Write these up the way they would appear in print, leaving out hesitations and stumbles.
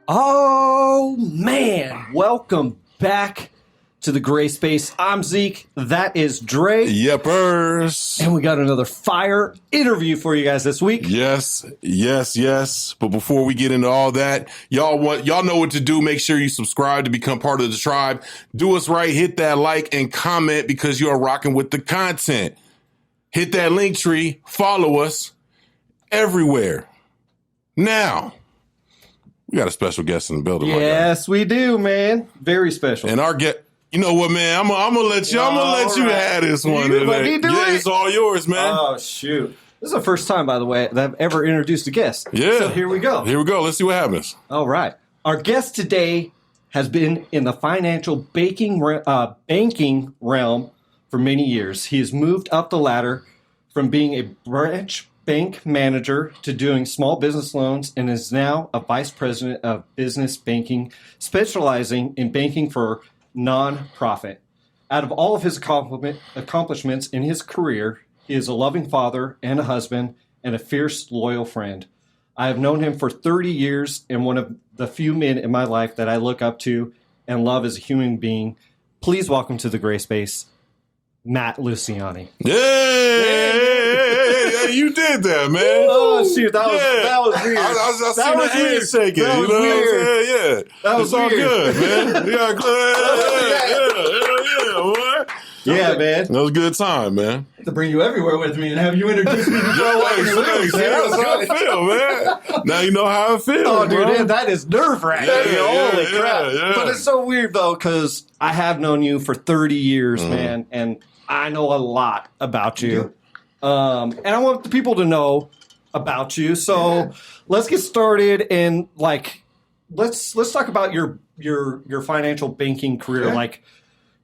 Oh, man. Welcome back to the Gray Space. I'm Zeke. That is Dre. Yepers. And we got another fire interview for you guys this week. Yes. But before we get into all that, y'all know what to do. Make sure you subscribe to become part of the tribe. Do us right. Hit that like and comment because you are rocking with the content. Hit that link tree. Follow us everywhere. Now, we got a special guest in the building. Yes, we do, man. Very special. And our guest, you know what, man? I'm gonna let you have this one. It's all yours, man. Oh, shoot. This is the first time, by the way, that I've ever introduced a guest. Yeah. So here we go. Let's see what happens. All right. Our guest today has been in the financial banking realm for many years. He has moved up the ladder from being a branch bank manager to doing small business loans and is now a vice president of business banking, specializing in banking for nonprofit. Out of all of his accomplishments in his career, he is a loving father and a husband and a fierce, loyal friend. I have known him for 30 years and one of the few men in my life that I look up to and love as a human being. Please welcome to the Gray Space, Matt Luciani. Yeah, you did that, man. Oh, shoot, that was weird. I seen the hand shaking. That was weird. Yeah. That was all weird. good, man. Boy. Yeah, man. That was a good time, man. To bring you everywhere with me and have you introduce me before I walk in the room. That's how I feel, man. Now you know how I feel. Oh, dude, bro. that is nerve-wracking. Holy crap. Yeah. But it's so weird, though, because I have known you for 30 years, man, and I know a lot about you. And I want the people to know about you. So let's get started and, let's talk about your financial banking career,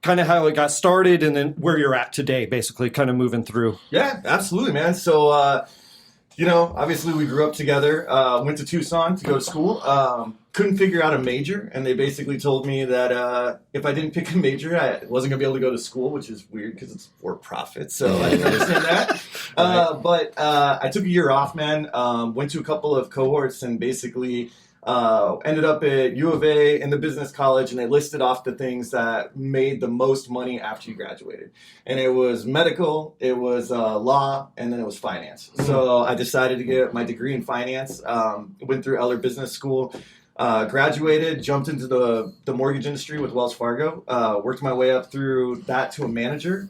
kind of how it got started and then where you're at today, basically, kind of moving through. Yeah, absolutely, man. So, obviously we grew up together, went to Tucson to go to school, couldn't figure out a major, and they basically told me that if I didn't pick a major, I wasn't going to be able to go to school, which is weird because it's for profit, so I didn't understand that. But I took a year off, man, went to a couple of cohorts and basically ended up at U of A in the business college, and they listed off the things that made the most money after you graduated. And it was medical, it was law, and then it was finance. So I decided to get my degree in finance, went through Eller Business School, graduated, jumped into the mortgage industry with Wells Fargo, worked my way up through that to a manager,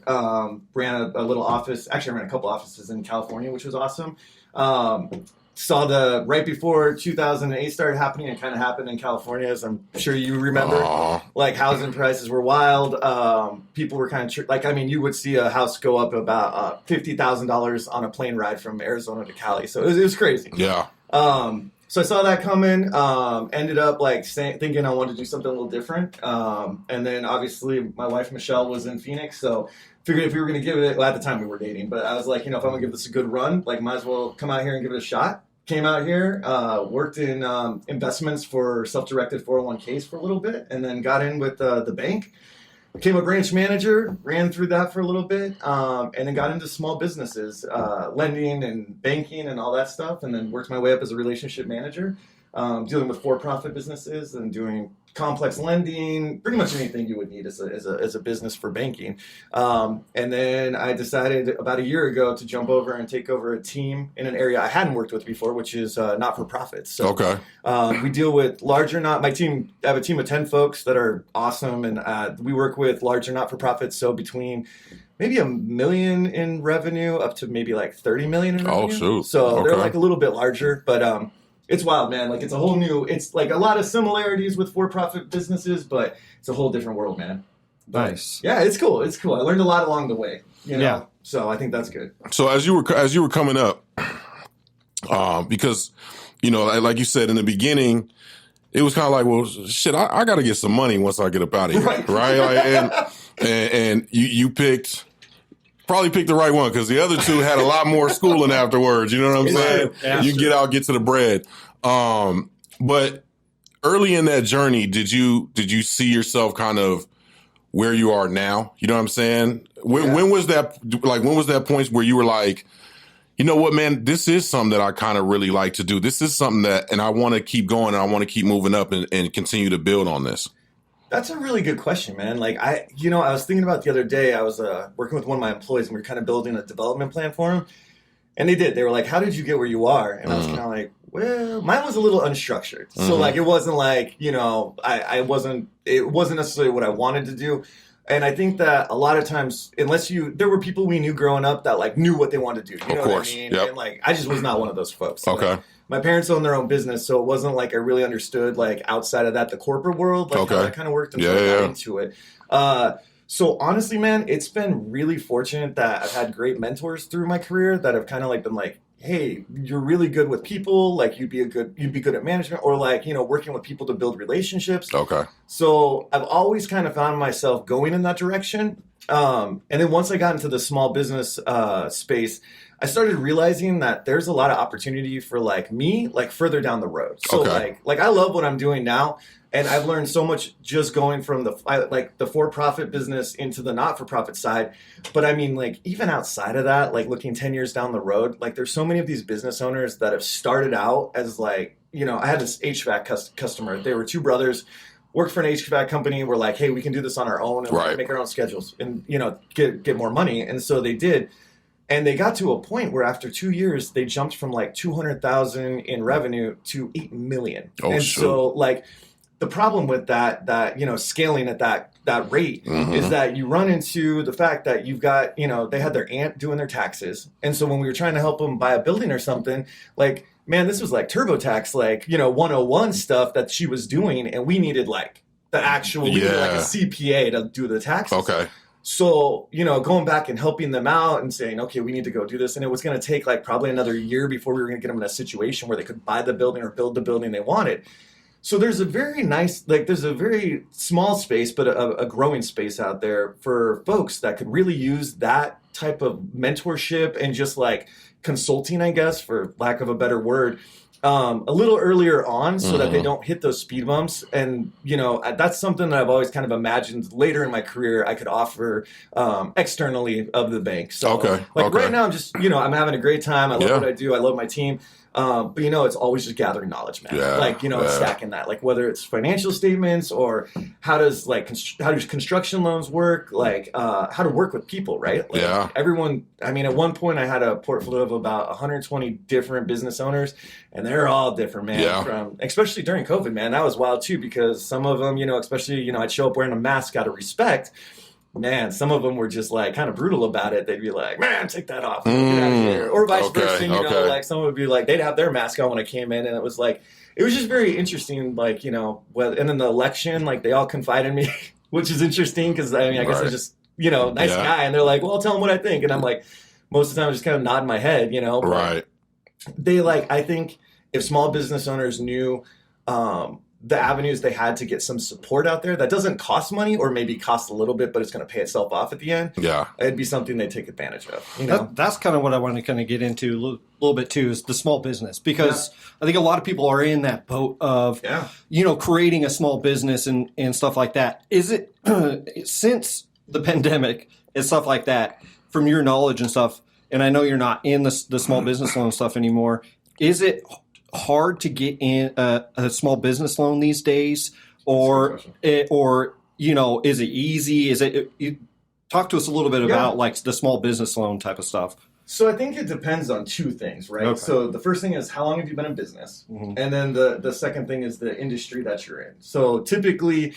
ran a little office, actually I ran a couple offices in California, which was awesome. Saw right before 2008 started happening, it kind of happened in California, as I'm sure you remember. Housing prices were wild. People were kind of you would see a house go up about $50,000 on a plane ride from Arizona to Cali. So it was crazy. Yeah. So I saw that coming, ended up thinking I wanted to do something a little different. And then obviously my wife, Michelle, was in Phoenix. So figured if we were going to give it, at the time we were dating, but I was like, if I'm going to give this a good run, might as well come out here and give it a shot. Came out here, worked in investments for self-directed 401ks for a little bit, and then got in with the bank. Became a branch manager, ran through that for a little bit, and then got into small businesses, lending and banking and all that stuff, and then worked my way up as a relationship manager, dealing with for-profit businesses and doing complex lending, pretty much anything you would need as a business for banking. And then I decided about a year ago to jump over and take over a team in an area I hadn't worked with before, which is not-for-profits. So okay. We deal with larger I have a team of 10 folks that are awesome, and we work with larger not-for-profits, so between maybe $1 million in revenue up to maybe $30 million in revenue. Oh, shoot. So they're a little bit larger, but it's wild, man. It's a whole new, it's a lot of similarities with for-profit businesses, but it's a whole different world, man. Nice. Yeah, it's cool. It's cool. I learned a lot along the way, Yeah. So I think that's good. So as you were coming up, because, like you said in the beginning, it was kind of like, well, shit, I got to get some money once I get up out of here. Right. And you probably picked the right one because the other two had a lot more schooling afterwards. You know what I'm saying? Yeah, you get out, get to the bread. But early in that journey, did you see yourself kind of where you are now? You know what I'm saying? When was that? When was that point where you were like, You know what, man? This is something that I kind of really like to do. This is something that, and I want to keep going. And I want to keep moving up and continue to build on this. That's a really good question, man. Like I was thinking about the other day, I was working with one of my employees and we were kind of building a development plan for him. And they were like, how did you get where you are? And I was kind of like, well, mine was a little unstructured. So like, it wasn't like, it wasn't necessarily what I wanted to do. And I think that a lot of times, there were people we knew growing up that like knew what they wanted to do. You know what I mean? Yep. And like, I just was not one of those folks. Okay. Like, my parents own their own business, so it wasn't like I really understood like outside of that, the corporate world, like how that kind of worked until I got into it. So honestly, man, it's been really fortunate that I've had great mentors through my career that have kind of like been like, hey, you're really good with people. Like you'd be good at management or like, working with people to build relationships. Okay. So I've always kind of found myself going in that direction. And then once I got into the small business space, I started realizing that there's a lot of opportunity for like me, like further down the road. So like I love what I'm doing now. And I've learned so much just going from the for-profit business into the not-for-profit side. But I mean, like even outside of that, like looking 10 years down the road, like there's so many of these business owners that have started out as like, I had this HVAC customer. They were two brothers, worked for an HVAC company. We're like, hey, we can do this on our own and make our own schedules and, get more money. And so they did. And they got to a point where after 2 years, they jumped from like 200,000 in revenue to 8 million. So like, the problem with that scaling at that rate is that you run into the fact that you've got, they had their aunt doing their taxes. And so when we were trying to help them buy a building or something, like, man, this was like TurboTax, like, 101 stuff that she was doing. And we needed like the actual, we needed like a CPA to do the taxes. Okay. So, going back and helping them out and saying, okay, we need to go do this. And it was going to take like probably another year before we were going to get them in a situation where they could buy the building or build the building they wanted. So there's a very there's a very small space, but a growing space out there for folks that could really use that type of mentorship and just like consulting, I guess, for lack of a better word, a little earlier on so that they don't hit those speed bumps. And, that's something that I've always kind of imagined later in my career I could offer externally of the bank. So right now I'm just, I'm having a great time. I love what I do. I love my team. But it's always just gathering knowledge, man. Stacking that, like whether it's financial statements or how does construction loans work, like how to work with people, right? Like, everyone. I mean, at one point I had a portfolio of about 120 different business owners, and they're all different, man. From especially during COVID, man, that was wild too because some of them, especially I'd show up wearing a mask out of respect. Man, some of them were just like kind of brutal about it. They'd be like, man, take that off. Get out of here. Or vice versa, like someone would be like, they'd have their mask on when I came in. And it was just very interesting. Like, and then the election, like they all confide in me, which is interesting because I guess I'm just, nice guy. And they're like, well, I'll tell them what I think. And I'm like, most of the time I'm just kind of nodding my head, But they I think if small business owners knew, the avenues they had to get some support out there that doesn't cost money or maybe cost a little bit, but it's going to pay itself off at the end. Yeah. It'd be something they take advantage of. That's kind of what I want to kind of get into a little bit too is the small business, because I think a lot of people are in that boat of, creating a small business and stuff like that. Is it since the pandemic and stuff like that, from your knowledge and stuff, and I know you're not in the small business loan stuff anymore, is it hard to get in a small business loan these days, or is it easy? Is it? Talk to us a little bit about like the small business loan type of stuff. So I think it depends on two things, right? Okay. So the first thing is how long have you been in business, and then the second thing is the industry that you're in. So typically,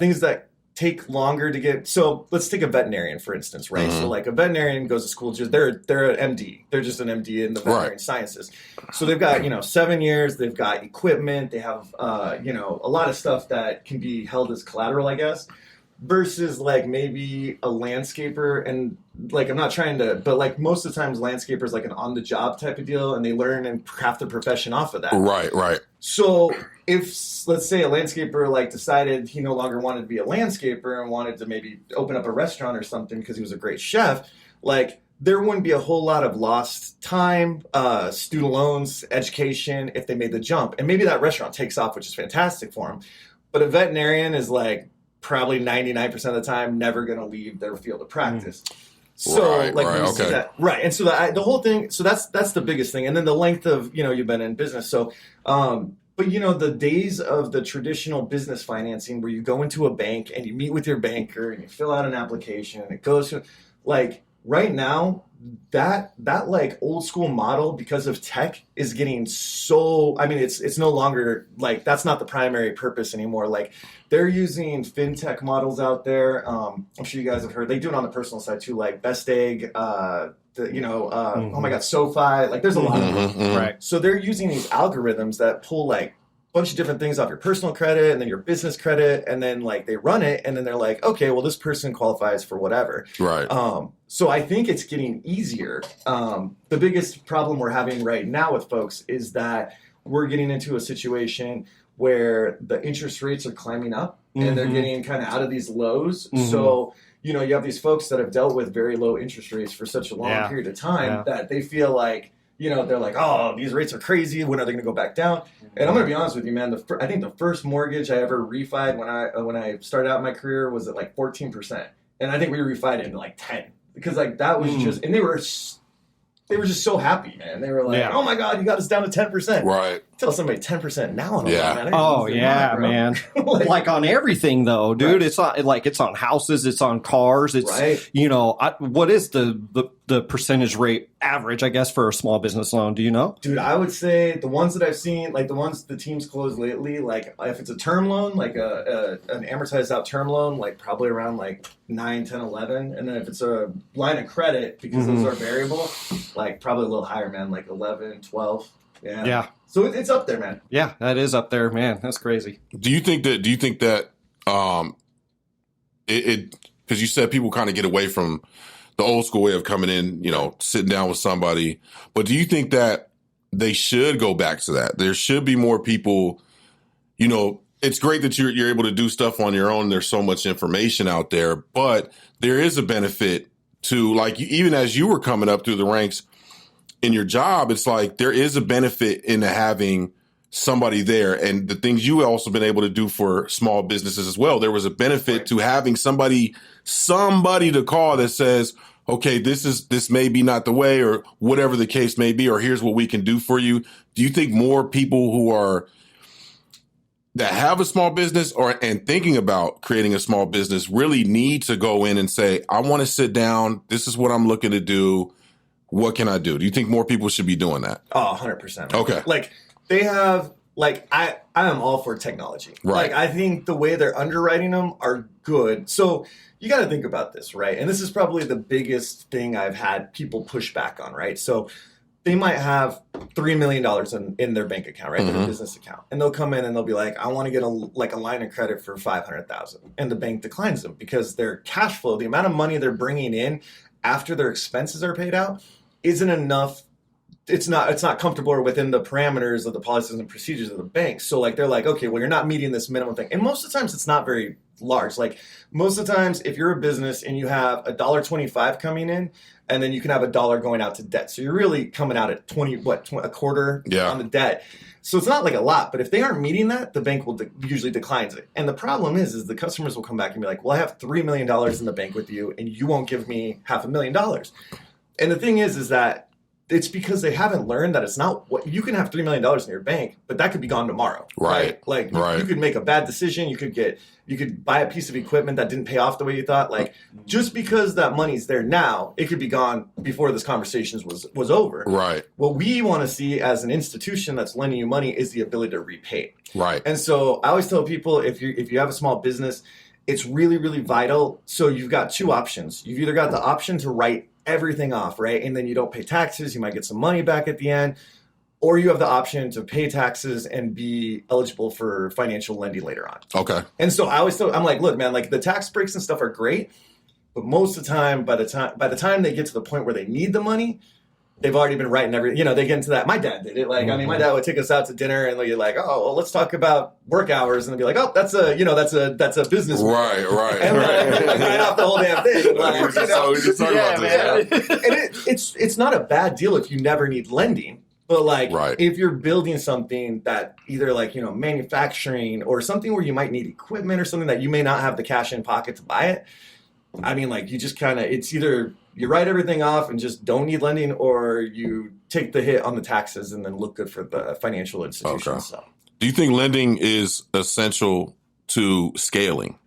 things that take longer to get. So let's take a veterinarian, for instance, right? So like a veterinarian goes to school, they're an MD. They're just an MD in the veterinary sciences. So they've got, 7 years, they've got equipment, they have, a lot of stuff that can be held as collateral, I guess, versus like maybe a landscaper. And like, I'm not trying to, but like most of the times landscapers like an on the job type of deal, and they learn and craft their profession off of that. Right. So if, let's say, a landscaper like decided he no longer wanted to be a landscaper and wanted to maybe open up a restaurant or something because he was a great chef, like there wouldn't be a whole lot of lost time, student loans, education if they made the jump. And maybe that restaurant takes off, which is fantastic for them. But a veterinarian is like probably 99% of the time never going to leave their field of practice. So Right, like right, we see okay. that, right, and so the whole thing. So that's the biggest thing, and then the length of you've been in business. So, but the days of the traditional business financing where you go into a bank and you meet with your banker and you fill out an application and it goes to like right now that like old school model because of tech is getting so. I mean, it's no longer like that's not the primary purpose anymore. Like they're using fintech models out there. I'm sure you guys have heard. They do it on the personal side too, like Best Egg. Oh my God, SoFi. Like there's a lot of them. Right. So they're using these algorithms that pull like a bunch of different things off your personal credit and then your business credit, and then like they run it, and then they're like, okay, well this person qualifies for whatever. Right. So I think it's getting easier. The biggest problem we're having right now with folks is that we're getting into a situation where the interest rates are climbing up and they're getting kind of out of these lows. So you have these folks that have dealt with very low interest rates for such a long period of time that they feel like, they're like, oh, these rates are crazy. When are they going to go back down? And I'm going to be honest with you, man. I think the first mortgage I ever refied when I started out my career was at like 14%. And I think we refied it in like 10 because like that was just, and they were just so happy, man. They were like, oh my God, you got us down to 10%. Right. Tell somebody 10% now on a Yeah. loan, man. Oh yeah, man. like on everything though, dude. Right. It's not like it's on houses, it's on cars. It's Right. what is the percentage rate average, I guess, for a small business loan? Do you know? Dude, I would say the ones that I've seen, like the ones the teams closed lately, like if it's a term loan, like an amortized out term loan, like probably around like 9, 10, 11. And then if it's a line of credit, because those are variable, like probably a little higher, man, like 11, 12. Yeah. Yeah. So it's up there, man. Yeah, that is up there, man. That's crazy. Do you think that it because you said people kind of get away from the old school way of coming in, sitting down with somebody, but do you think that they should go back to that? There should be more people, it's great that you're able to do stuff on your own. There's so much information out there, but there is a benefit to, like, even as you were coming up through the ranks in your job, it's like there is a benefit into having somebody there, and the things you also been able to do for small businesses as well. There was a benefit to having somebody to call that says, okay, this may be not the way, or whatever the case may be, or here's what we can do for you. Do you think more people that have a small business and thinking about creating a small business really need to go in and say, I want to sit down. This is what I'm looking to do. What can I do? Do you think more people should be doing that? Oh, 100%. Okay. Like they have, like I am all for technology. Right. Like I think the way they're underwriting them are good. So you got to think about this, right? And this is probably the biggest thing I've had people push back on, right? So they might have $3 million in their bank account, right? Their business account. And they'll come in and they'll be like, I want to get a line of credit for $500,000. And the bank declines them because their cash flow, the amount of money they're bringing in after their expenses are paid out, isn't enough. It's not comfortable or within the parameters of the policies and procedures of the bank. So like they're like, okay, well, you're not meeting this minimum thing. And most of the times it's not very large. Like most of the times if you're a business and you have $1.25 coming in, and then you can have $1 going out to debt. So you're really coming out at a quarter on the debt. So it's not like a lot, but if they aren't meeting that, the bank will usually declines it. And the problem is the customers will come back and be like, well, I have $3 million in the bank with you and you won't give me $500,000. And the thing is that it's because they haven't learned that it's not what you can have $3 million in your bank, but that could be gone tomorrow. Right. Like right. You could make a bad decision. You could buy a piece of equipment that didn't pay off the way you thought. Like just because that money's there now, it could be gone before this conversation was over. Right. What we want to see as an institution that's lending you money is the ability to repay. Right. And so I always tell people if you have a small business, it's really, really vital. So you've got two options. You've either got the option to write everything off, right? And then you don't pay taxes. You might get some money back at the end. Or you have the option to pay taxes and be eligible for financial lending later on. Okay. And so I'm like, look, man, like the tax breaks and stuff are great. But most of the time, by the time they get to the point where they need the money, they've already been writing they get into that. My dad did it. Like, I mean, my dad would take us out to dinner and you're like, oh, well, let's talk about work hours. And they'd be like, oh, that's a business. Right. And like, write off the whole damn thing. Like, we just talking about this, and it's not a bad deal if you never need lending. But like, if you're building something that either manufacturing or something where you might need equipment or something that you may not have the cash in pocket to buy it. I mean, like you just it's either you write everything off and just don't need lending, or you take the hit on the taxes and then look good for the financial institution. Okay. So. Do you think lending is essential to scaling?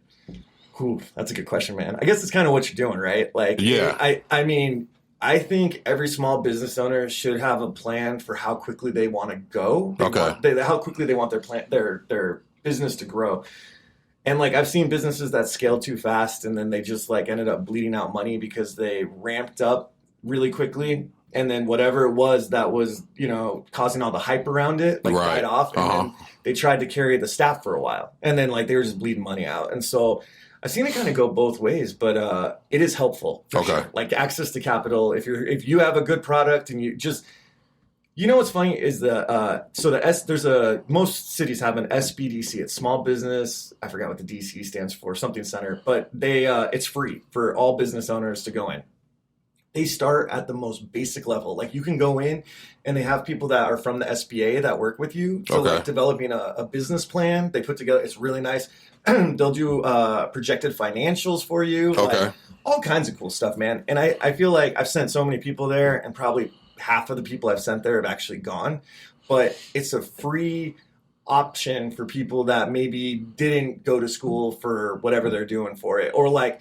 Ooh, that's a good question, man. I guess it's kind of what you're doing, right? Like, Yeah. I mean, I think every small business owner should have a plan for how quickly they want to go. How quickly they want their business to grow. And like, I've seen businesses that scale too fast and then they just like ended up bleeding out money because they ramped up really quickly. And then whatever it was that was, causing all the hype around it, like died off. And then they tried to carry the staff for a while. And then like they were just bleeding money out. And so I've seen it kind of go both ways, but it is helpful. For sure. Like access to capital. If you have a good product and you just, what's funny is most cities have an SBDC. It's small business. I forgot what the DC stands for, something center, but it's free for all business owners to go in. They start at the most basic level. Like you can go in and they have people that are from the SBA that work with you. So like developing a business plan they put together. It's really nice. They'll do projected financials for you. Like, all kinds of cool stuff, man. And I feel like I've sent so many people there and probably half of the people I've sent there have actually gone. But it's a free option for people that maybe didn't go to school for whatever they're doing for it. Or like,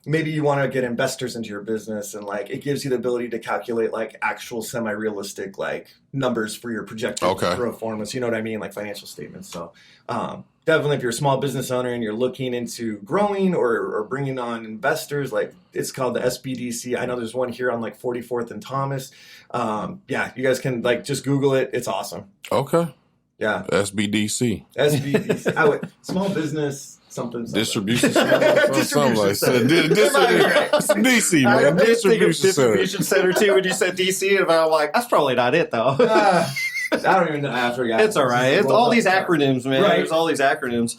maybe you want to get investors into your business and like it gives you the ability to calculate like actual semi-realistic like numbers for your projected performance. You know what I mean? Like financial statements. So definitely if you're a small business owner and you're looking into growing or bringing on investors, like it's called the SBDC. I know there's one here on like 44th and Thomas. You guys can like just Google it. It's awesome. Okay. Yeah. SBDC. Small business. Something. Distribution center. Distribution center. DC, man. Distribution center too when you said DC, and I'm like, that's probably not it though. I don't even know. I forgot. It's all right. It's all these acronyms, man. Right. There's all these acronyms.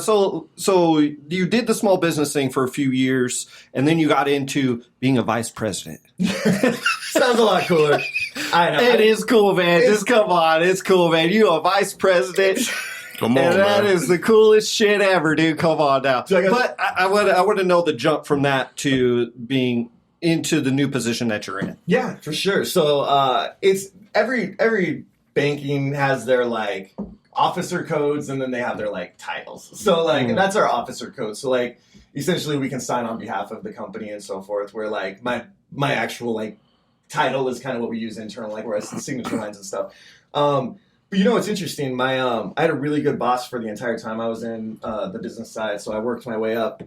So you did the small business thing for a few years, and then you got into being a vice president. Sounds a lot cooler. I know. It is cool, man. Just come on. It's cool, man. You a vice president. Come on, and that man. is the coolest shit ever, dude. Come on now. But I want to know the jump from that to being into the new position that you're in. Yeah, for sure. So it's every banking has their like officer codes, and then they have their like titles. So like that's our officer code. So like essentially we can sign on behalf of the company and so forth. Where like my actual like title is kind of what we use internally, like where I see signature lines and stuff. But it's interesting. I had a really good boss for the entire time I was in the business side. So I worked my way up,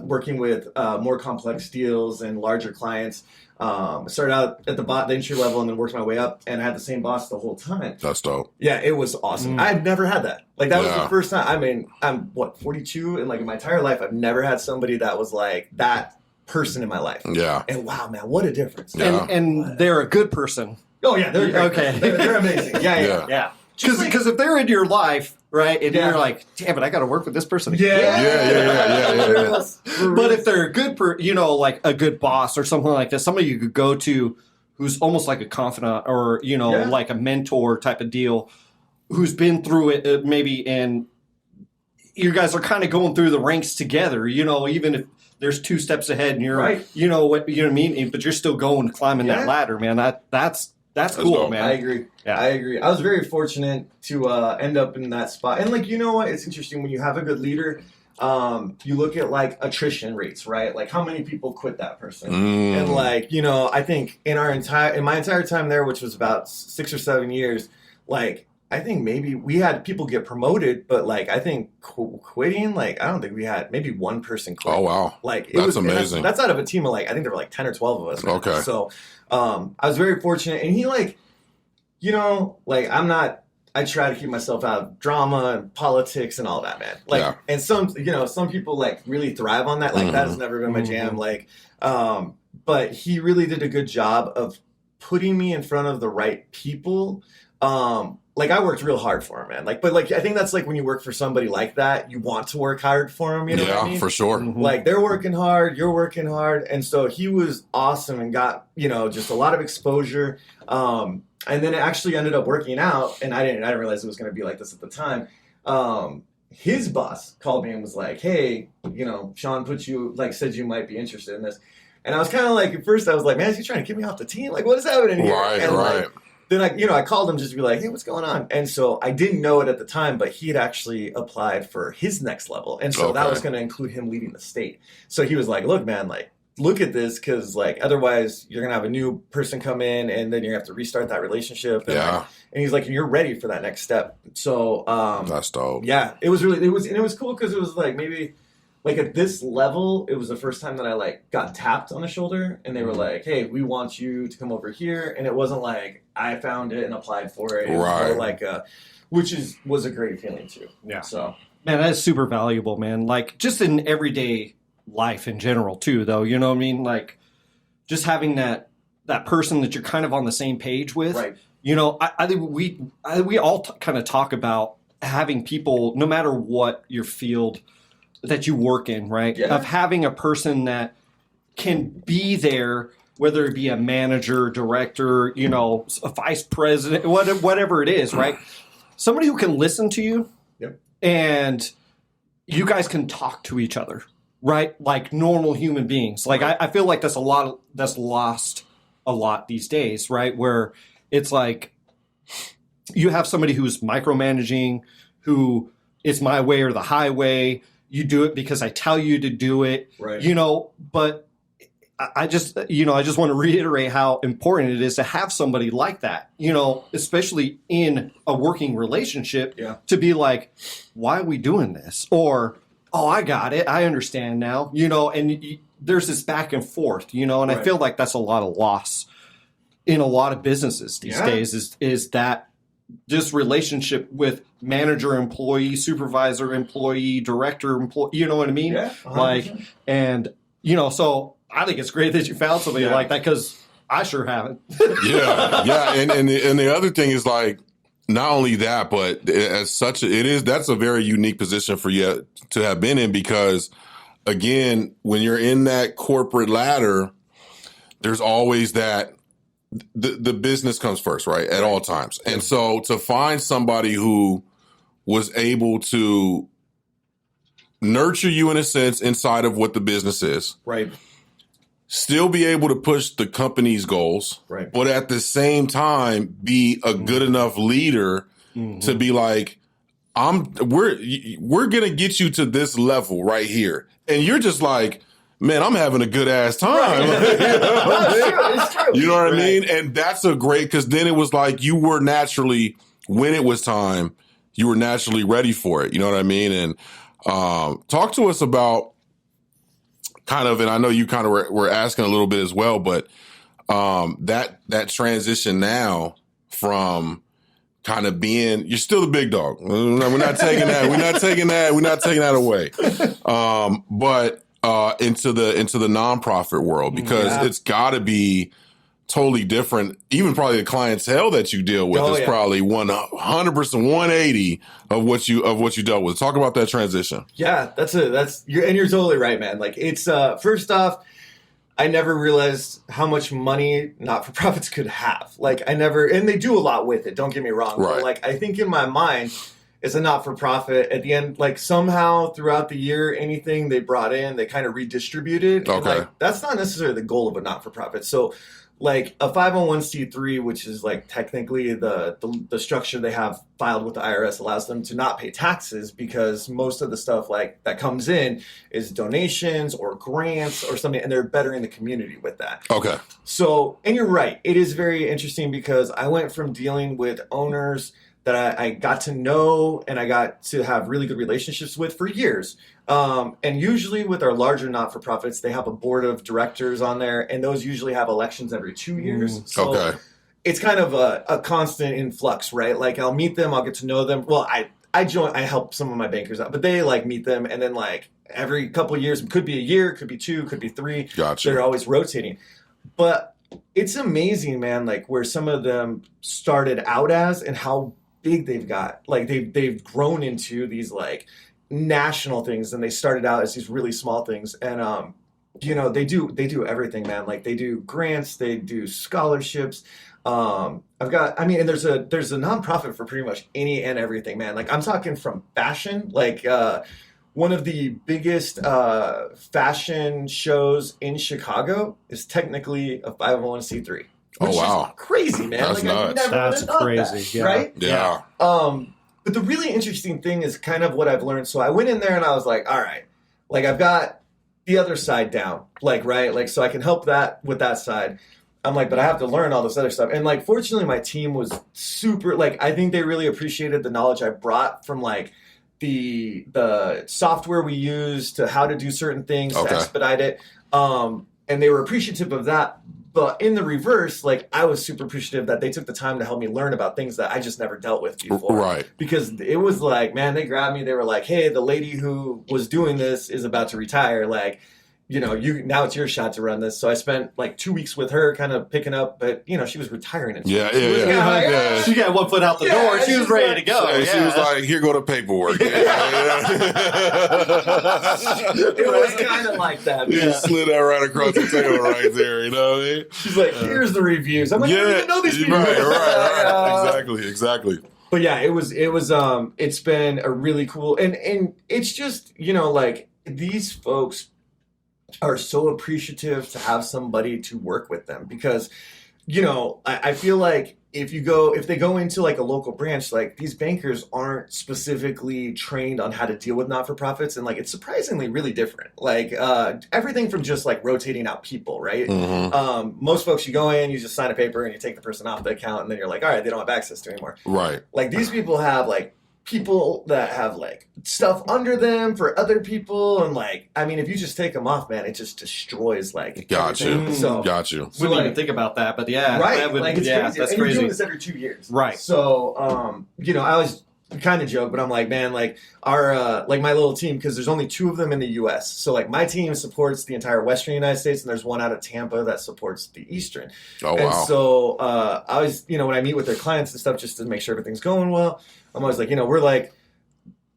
working with more complex deals and larger clients. I started out at the entry level and then worked my way up, and I had the same boss the whole time. That's dope. Yeah, it was awesome. I've never had that. Like that was the first time. I mean, I'm 42, and like in my entire life, I've never had somebody that was like that person in my life. Yeah. And wow, man, what a difference. Yeah. And they're a good person. Oh yeah, they're great. Okay. They're amazing. Yeah. Because if they're in your life, right, and you're like, damn it, I got to work with this person again. Yeah. But if they're a good, like a good boss or something like that, somebody you could go to who's almost like a confidant or like a mentor type of deal, who's been through it maybe, and you guys are kind of going through the ranks together. Even if there's two steps ahead and you're right. You know what I mean, but you're still climbing that ladder, man. That's cool, dope. man. I agree. Yeah. I agree. I was very fortunate to end up in that spot. And like, you know what? It's interesting when you have a good leader, you look at like attrition rates, right? Like how many people quit that person? And like, I think in my entire time there, which was about 6 or 7 years, like I think maybe we had people get promoted, but like I think quitting, like I don't think we had maybe one person quit. Oh wow, like that's amazing. That's out of a team of like I think there were like 10 or 12 of us. Right? Okay, so I was very fortunate, and he like, I try to keep myself out of drama and politics and all that, man. Like, and some people like really thrive on that. Like that has never been my jam. Like, but he really did a good job of putting me in front of the right people. Like I worked real hard for him, man. Like, but like I think that's like when you work for somebody like that, you want to work hard for him. You know what I mean? For sure. Mm-hmm. Like they're working hard, you're working hard, and so he was awesome and got just a lot of exposure. And then it actually ended up working out, and I didn't realize it was going to be like this at the time. His boss called me and was like, "Hey, Sean said you might be interested in this." And I was kind of like, at first I was like, man, is he trying to get me off the team? Like, what is happening here? Right, and right. Like, then I called him just to be like, hey, what's going on? And so I didn't know it at the time, but he had actually applied for his next level. And so that was going to include him leading the state. So he was like, look, man, like, look at this, because like otherwise you're gonna have a new person come in and then you have to restart that relationship. And, and he's like, you're ready for that next step. So that's dope. Yeah, it was cool because it was like maybe like at this level, it was the first time that I like got tapped on the shoulder and they were like, hey, we want you to come over here. And it wasn't like I found it and applied for it. It was more like which was a great feeling too. Yeah. So man, that is super valuable, man. Like just in everyday life in general too, though, you know what I mean? Like just having that person that you're kind of on the same page with. Right. You know, I think we all kind of talk about having people, no matter what your field that you work in, right? Yeah. Of having a person that can be there, whether it be a manager, director, you know, a vice president, whatever it is, right? Somebody who can listen to you. Yep. And you guys can talk to each other, right? Like normal human beings. Like I feel like that's lost a lot these days, right? Where it's like you have somebody who's micromanaging, who it's my way or the highway. You do it because I tell you to do it, right? You know, but I just want to reiterate how important it is to have somebody like that, you know, especially in a working relationship, to be like, why are we doing this? Or, oh, I got it. I understand now, you know, and there's this back and forth, you know, and I feel like that's a lot of loss in a lot of businesses these days is that this relationship with manager, employee, supervisor, employee, director, employee, you know what I mean? Yeah. 100%. Like, and, you know, so I think it's great that you found somebody like that because I sure haven't. Yeah. And the other thing is like, not only that, but as such, that's a very unique position for you to have been in because, again, when you're in that corporate ladder, there's always that the business comes first, right? At all times. And so to find somebody who was able to nurture you in a sense inside of what the business is. Right. Still be able to push the company's goals, right? But at the same time, be a good enough leader to be like, we're gonna get you to this level right here, and you're just like, man, I'm having a good ass time. Right. It's true. You know what I mean? And that's a great because then it was like you were naturally when it was time, you were naturally ready for it. You know what I mean? And talk to us about. Kind of, and I know you kind of were asking a little bit as well, but that transition now from kind of being, you're still the big dog. We're not taking that. We're not taking that away. But into the nonprofit world because it's got to be totally different. Even probably the clientele that you deal with is probably 100%, 180 of what you dealt with. Talk about that transition. Yeah, you're totally right, man. Like it's first off, I never realized how much money not-for-profits could have. Like and they do a lot with it. Don't get me wrong. Right. But like I think in my mind, it's a not-for-profit. At the end, like somehow throughout the year, anything they brought in, they kind of redistributed. Okay. And, like, that's not necessarily the goal of a not-for-profit. So like a 501c3, which is like technically the structure they have filed with the IRS allows them to not pay taxes because most of the stuff like that comes in is donations or grants or something, and they're bettering the community with that. Okay. So, and you're right. It is very interesting because I went from dealing with owners that I got to know and I got to have really good relationships with for years. And usually with our larger not-for-profits, they have a board of directors on there, and those usually have elections every 2 years. So it's kind of a constant influx, right? Like I'll meet them, I'll get to know them. Well, I help some of my bankers out, but they like meet them, and then like every couple of years, could be a year, could be 2, could be 3. Gotcha. They're always rotating. But it's amazing, man, like where some of them started out as and how big they've got. Like they've grown into these like national things, and they started out as these really small things. And you know, they do everything, man. Like they do grants, they do scholarships. And there's a nonprofit for pretty much any and everything, man. Like I'm talking from fashion, like one of the biggest fashion shows in Chicago is technically a 501c3. Which is crazy, man. That's nuts. That's crazy, right? Yeah. But the really interesting thing is kind of what I've learned. So I went in there and I was like, all right, like I've got the other side down, like, right? Like, so I can help that with that side. I'm like, but I have to learn all this other stuff. And like, fortunately, my team was super, like, I think they really appreciated the knowledge I brought from like the software we use to how to do certain things to expedite it. And they were appreciative of that. But in the reverse, like I was super appreciative that they took the time to help me learn about things that I just never dealt with before. Right. Because it was like, man, they grabbed me. They were like, hey, the lady who was doing this is about to retire. Like, you know, now it's your shot to run this. So I spent like 2 weeks with her kind of picking up, but you know, she was retiring. And yeah. She got one foot out the door. She was ready to go. She was like, here go the paperwork. It was kind of like that. You slid that right across the table right there, you know what I mean? She's like, here's the reviews. I'm like, I don't even know these people. Right. Exactly. But yeah, it's been a really cool, and it's just, you know, like these folks are so appreciative to have somebody to work with them because, you know, I feel like if they go into like a local branch, like these bankers aren't specifically trained on how to deal with not-for-profits, and like it's surprisingly really different. Like everything from just like rotating out people, right? Mm-hmm. Most folks, you go in, you just sign a paper, and you take the person off the account, and then you're like, all right, they don't have access to it anymore. Right. Like these people have like people that have like stuff under them for other people, and like I mean, if you just take them off, man, it just destroys like got everything. you. So we didn't even think about that, but yeah, right, like it's crazy. That's and crazy. You're doing this every 2 years, right? So you know, I always kind of joke, but I'm like, man, like our like my little team, because there's only 2 of them in the U.S. So like my team supports the entire Western United States, and there's one out of Tampa that supports the Eastern. Oh and wow! So I always, you know, when I meet with their clients and stuff, just to make sure everything's going well, I'm always like, you know, we're like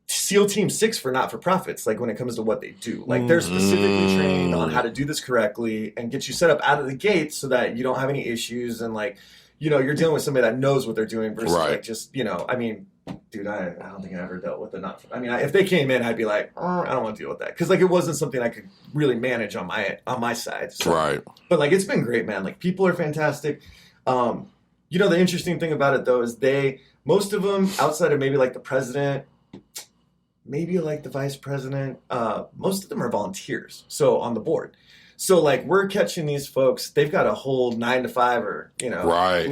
SEAL Team 6 for not-for-profits, like when it comes to what they do. Like they're specifically trained on how to do this correctly and get you set up out of the gate so that you don't have any issues, and like, you know, you're dealing with somebody that knows what they're doing versus like just, you know, I mean, dude, I don't think I ever dealt with if they came in, I'd be like, I don't want to deal with that, because like it wasn't something I could really manage on my side. So, right. But like it's been great, man. Like people are fantastic. You know, the interesting thing about it though is most of them, outside of maybe like the president, maybe like the vice president, most of them are volunteers. So on the board. So like we're catching these folks, they've got a whole 9 to 5 or, you know. Right.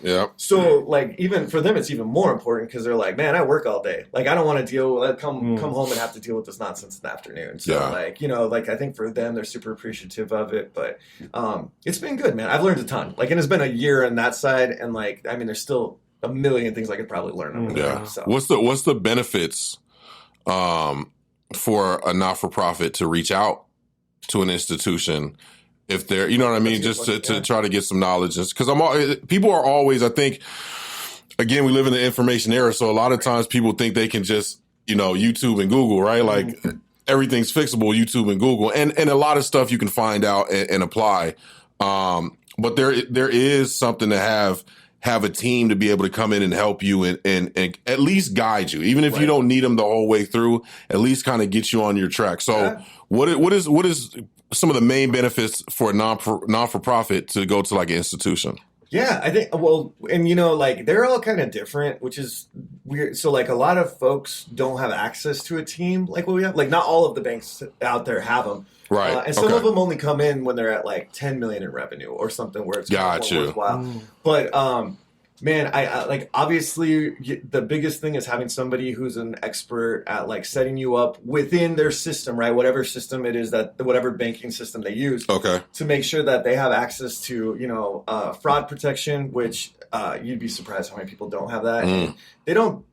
Yeah. So like even for them, it's even more important because they're like, man, I work all day. Like I don't want to deal with come home and have to deal with this nonsense in the afternoon. So like, you know, like I think for them, they're super appreciative of it, but it's been good, man. I've learned a ton. Like, and it's been a year on that side. And like, I mean, there's still a million things I could probably learn over there. So. What's the benefits for a not-for-profit to reach out to an institution if they're, you know what I mean, just to try to get some knowledge? Because people are always, I think, again, we live in the information era, so a lot of times people think they can just, you know, YouTube and Google, right? Like everything's fixable, YouTube and Google, and a lot of stuff you can find out and apply. But there is something to have a team to be able to come in and help you and at least guide you, even if you don't need them the whole way through, at least kind of get you on your track. So what is some of the main benefits for a non-for-profit to go to like an institution? Yeah, I think, well, and you know, like they're all kind of different, which is weird. So like a lot of folks don't have access to a team like what we have. Like not all of the banks out there have them. Right. And some of them only come in when they're at like 10 million in revenue or something where it's more worthwhile. But man, I like obviously the biggest thing is having somebody who's an expert at like setting you up within their system, right? Whatever system it is whatever banking system they use. Okay. To make sure that they have access to, you know, fraud protection, which you'd be surprised how many people don't have that. And they don't,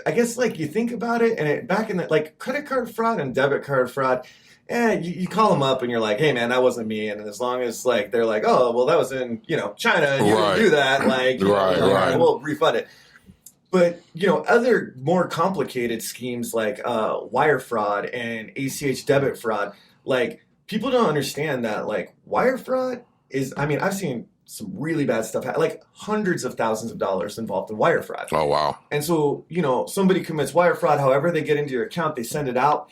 I guess like you think about it and back in the like credit card fraud and debit card fraud, you call them up and you're like, hey man, that wasn't me. And as long as like they're like, oh well, that was in, you know, China and you didn't do that, like we'll refund it. But you know, other more complicated schemes like wire fraud and ACH debit fraud, like people don't understand that like wire fraud is, I mean, I've seen some really bad stuff, like hundreds of thousands of dollars involved in wire fraud. Oh, wow. And so, somebody commits wire fraud, however they get into your account, they send it out.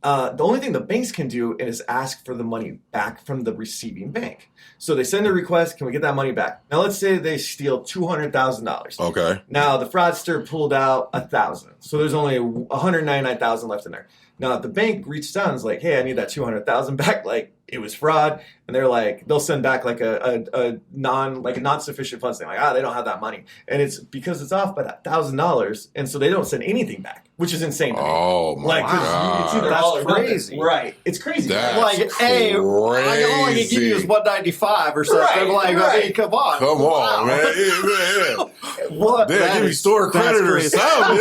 The only thing the banks can do is ask for the money back from the receiving bank. So they send a request, can we get that money back? Now, let's say they steal $200,000. Okay. Now, the fraudster pulled out $1,000. So there's only $199,000 left in there. Now, if the bank reached out and was like, hey, I need that $200,000 back, like, it was fraud, and they're like, they'll send back like a non-sufficient funds thing, like, they don't have that money, and it's because it's off by that $1,000, and so they don't send anything back, which is insane to me. Oh my God, it's either that's all or nothing. crazy, right? It's crazy. That's like, hey, all I can give you is $195 or something. Right. Hey, come on, man. Yeah. What? Damn, give me store credit or something.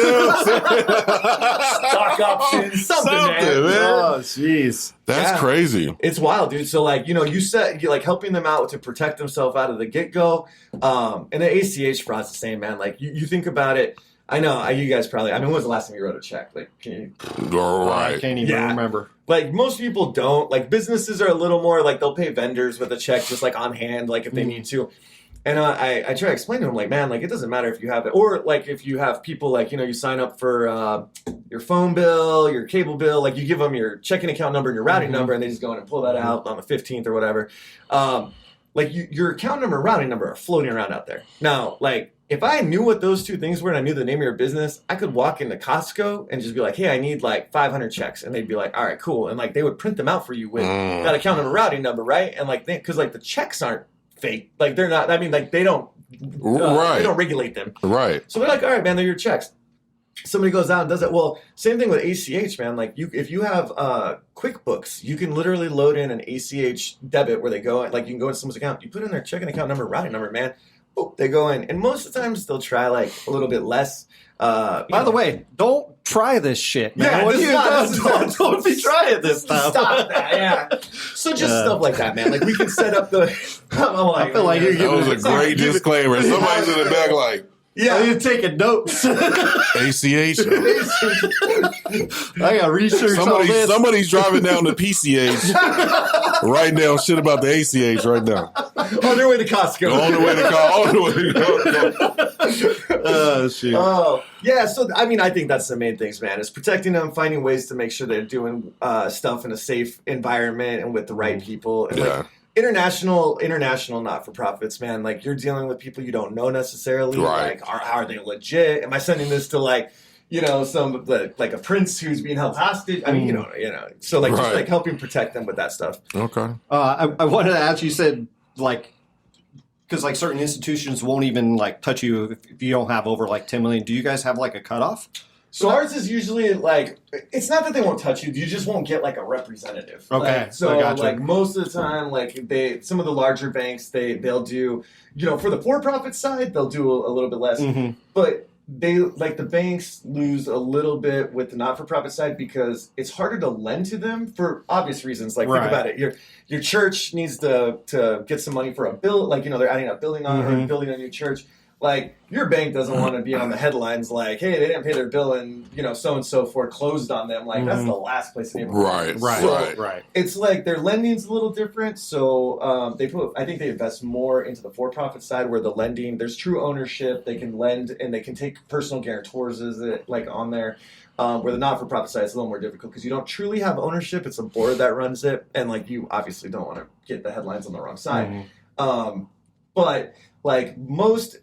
Stock options, something, man. Oh, jeez. That's crazy. It's wild, dude. So, like, you said, you're like helping them out to protect themselves out of the get-go. And the ACH fraud's the same, man. Like, you think about it. I know you guys probably, when was the last time you wrote a check? Like, can you? All I right. can't even remember. Like, most people don't. Like, businesses are a little more, like, they'll pay vendors with a check just, like, on hand, like, if they need to. And I try to explain to them, like, man, like, it doesn't matter if you have it. Or, like, if you have people, like, you sign up for your phone bill, your cable bill. Like, you give them your checking account number and your routing number, and they just go in and pull that out on the 15th or whatever. Like, your account number and routing number are floating around out there. Now, like, if I knew what those two things were and I knew the name of your business, I could walk into Costco and just be like, hey, I need like 500 checks. And they'd be like, all right, cool. And like, they would print them out for you with that account number, routing number, right? And like, because like the checks aren't fake. Like, they're not, like, they don't regulate them. Right. So they're like, all right, man, they're your checks. Somebody goes out and does it. Well, same thing with ACH, man. Like, if you have QuickBooks, you can literally load in an ACH debit where they go, like, you can go into someone's account, you put in their checking account number, routing number, man. Boop, they go in, and most of the times they'll try like a little bit less. By the way, don't try this shit, man. Yeah, don't be trying this stuff. Stop that, yeah. So just stuff like that, man. Like, we can set up the. I feel like you're That giving was a great disclaimer. Somebody's in the back like, yeah, you're taking notes. ACH. I got research on this. Somebody's driving down to PCH right now. Shit about the ACH right now. On their way to Costco. On the way to Costco. Oh, shit. Oh, yeah. So, I think that's the main things, man, is protecting them, finding ways to make sure they're doing stuff in a safe environment and with the right people. And, like, international not-for-profits, man, like, you're dealing with people you don't know necessarily. Right. Like, are they legit? Am I sending this to, like, some like a prince who's being held hostage? I mean, so like just like helping protect them with that stuff. Okay. I wanted to ask you, said like, because like certain institutions won't even like touch you if you don't have over like 10 million. Do you guys have like a cutoff? So ours is usually like, it's not that they won't touch you, you just won't get like a representative. Okay. Like, so I gotcha. like most of the time, like some of the larger banks, they'll do, for the for-profit side, they'll do a little bit less. But they, like, the banks lose a little bit with the not-for-profit side because it's harder to lend to them for obvious reasons. Like, think about it. Your church needs to get some money for a bill. Like, they're adding a building on or building a new church. Like, your bank doesn't want to be on the headlines like, hey, they didn't pay their bill and, so-and-so foreclosed on them. Like, that's the last place to be. Right. It's like their lending's a little different. So I think they invest more into the for-profit side where the lending, there's true ownership. They can lend and they can take personal guarantors on there. Where the not-for-profit side is a little more difficult because you don't truly have ownership. It's a board that runs it. And, like, you obviously don't want to get the headlines on the wrong side. But like most,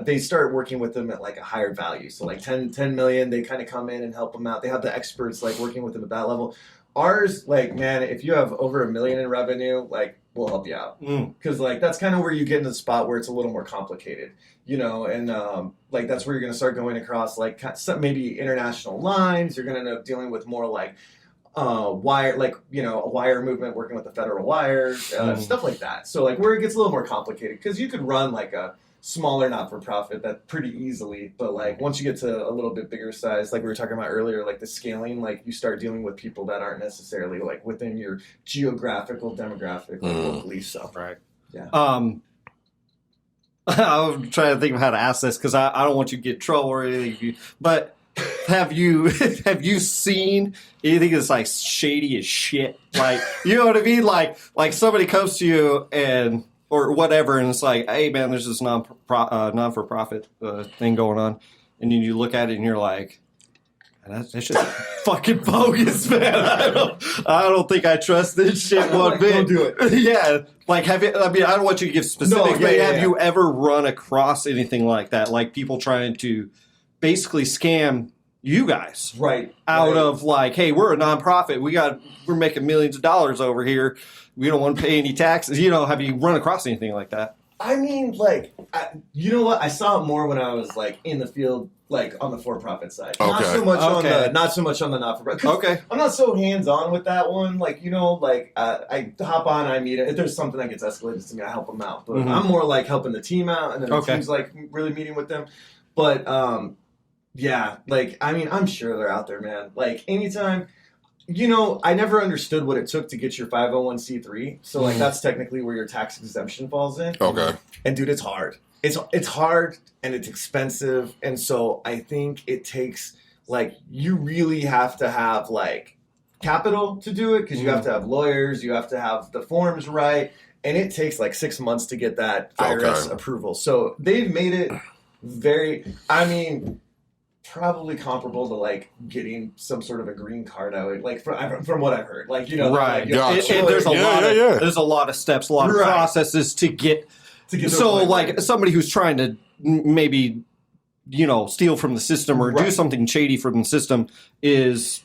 they start working with them at like a higher value. So like 10 million, they kind of come in and help them out. They have the experts like working with them at that level. Ours, like, man, if you have over $1 million in revenue, like, we'll help you out. Because like that's kind of where you get into the spot where it's a little more complicated, and like that's where you're going to start going across like some maybe international lines. You're going to end up dealing with more like wire, like, a wire movement, working with the federal wires, stuff like that. So like where it gets a little more complicated because you could run like a smaller not-for-profit that pretty easily, but like once you get to a little bit bigger size, like we were talking about earlier, like the scaling, like you start dealing with people that aren't necessarily like within your geographical demographic locally. So yeah. I'm trying to think of how to ask this because I don't want you to get in trouble or anything, but have you seen anything that's like shady as shit? Like, you know what I mean? Like somebody comes to you and or whatever, and it's like, hey man, there's this non-for-profit thing going on, and then you look at it and you're like, that's just fucking bogus, man. I don't think I trust this shit one bit. Don't do it. Yeah, like I don't want you to give specifics, but have you ever run across anything like that? Like people trying to basically scam you guys out of like, hey, we're a nonprofit, we're making millions of dollars over here, we don't want to pay any taxes. Have you run across anything like that? I mean, like, you know what? I saw it more when I was like in the field, like on the for-profit side. Okay. Not so much on the not-for-profit. Okay. I'm not so hands-on with that one. Like, I hop on, I meet it. If there's something that gets escalated to me, I help them out. But I'm more like helping the team out, and then the team's like really meeting with them. But yeah, like, I mean, I'm sure they're out there, man. Like, anytime. I never understood what it took to get your 501c3. So, like, that's technically where your tax exemption falls in. Okay. And, dude, it's hard. It's hard, and it's expensive. And so I think it takes, like, you really have to have, like, capital to do it because you have to have lawyers. You have to have the forms right. And it takes, like, 6 months to get that IRS approval. So they've made it probably comparable to like getting some sort of a green card out, like from what I've heard, like right. Like, there's a lot of steps, a lot of processes to get. So like somebody who's trying to maybe steal from the system or do something shady from the system is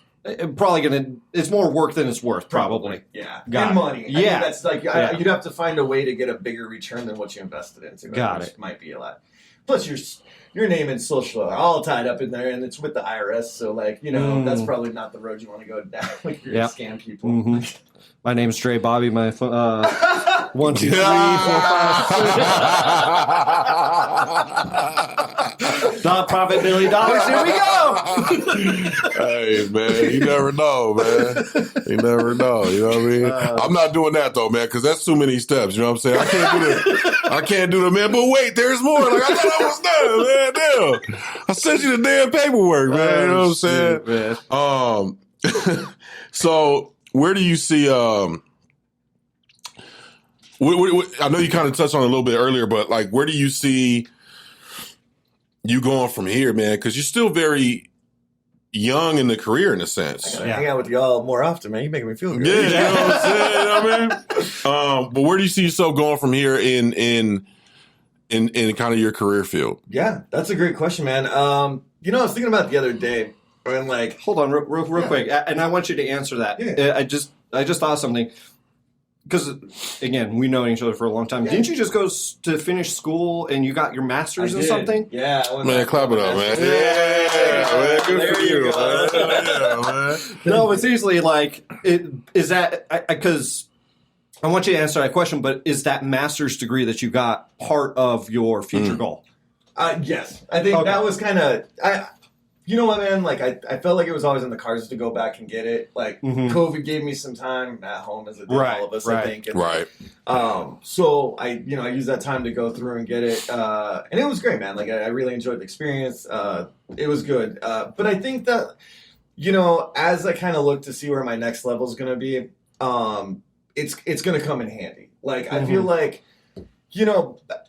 probably it's more work than it's worth, probably. Yeah, and money. I mean, that's like you'd have to find a way to get a bigger return than what you invested into. Which might be a lot. Plus, your name and social are all tied up in there, and it's with the IRS. So, like, that's probably not the road you want to go down. Like, you're going to scam people. Mm-hmm. My name's Dre Bobby. My 1, 2, 3, 4, 5. Nonprofit $1 million. Here we go. Hey man, you never know, man. You never know. You know what I mean? I'm not doing that though, man, because that's too many steps. You know what I'm saying? I can't do the man. But wait, there's more. Like I thought I was done, man. Damn, I sent you the damn paperwork, man. You know what I'm saying? So where do you see? I know you kind of touched on it a little bit earlier, but like, where do you see you going from here, man? Because you're still very young in the career, in a sense. I gotta hang out with y'all more often, man. You're making me feel good. Yeah, you know what I'm saying? You know what I mean? But where do you see yourself going from here in kind of your career field? Yeah, that's a great question, man. I was thinking about it the other day, and like, hold on, real quick, and I want you to answer that. Yeah. I just thought of something. Because, again, we know each other for a long time. Yeah. Didn't you just go to finish school and you got your master's in something? Yeah. Man, clap it up, man. Yeah, man. Good for you, man. Yeah, man. No, but seriously, like, is that – because I want you to answer that question, but is that master's degree that you got part of your future goal? Yes. I think that was kind of – you know what, man? Like, I felt like it was always in the cards to go back and get it. Like, COVID gave me some time at home, as it did all of us, I think. And, so I used that time to go through and get it, and it was great, man. Like, I really enjoyed the experience. It was good, but I think that as I kind of look to see where my next level is going to be, it's going to come in handy. Like, I feel like.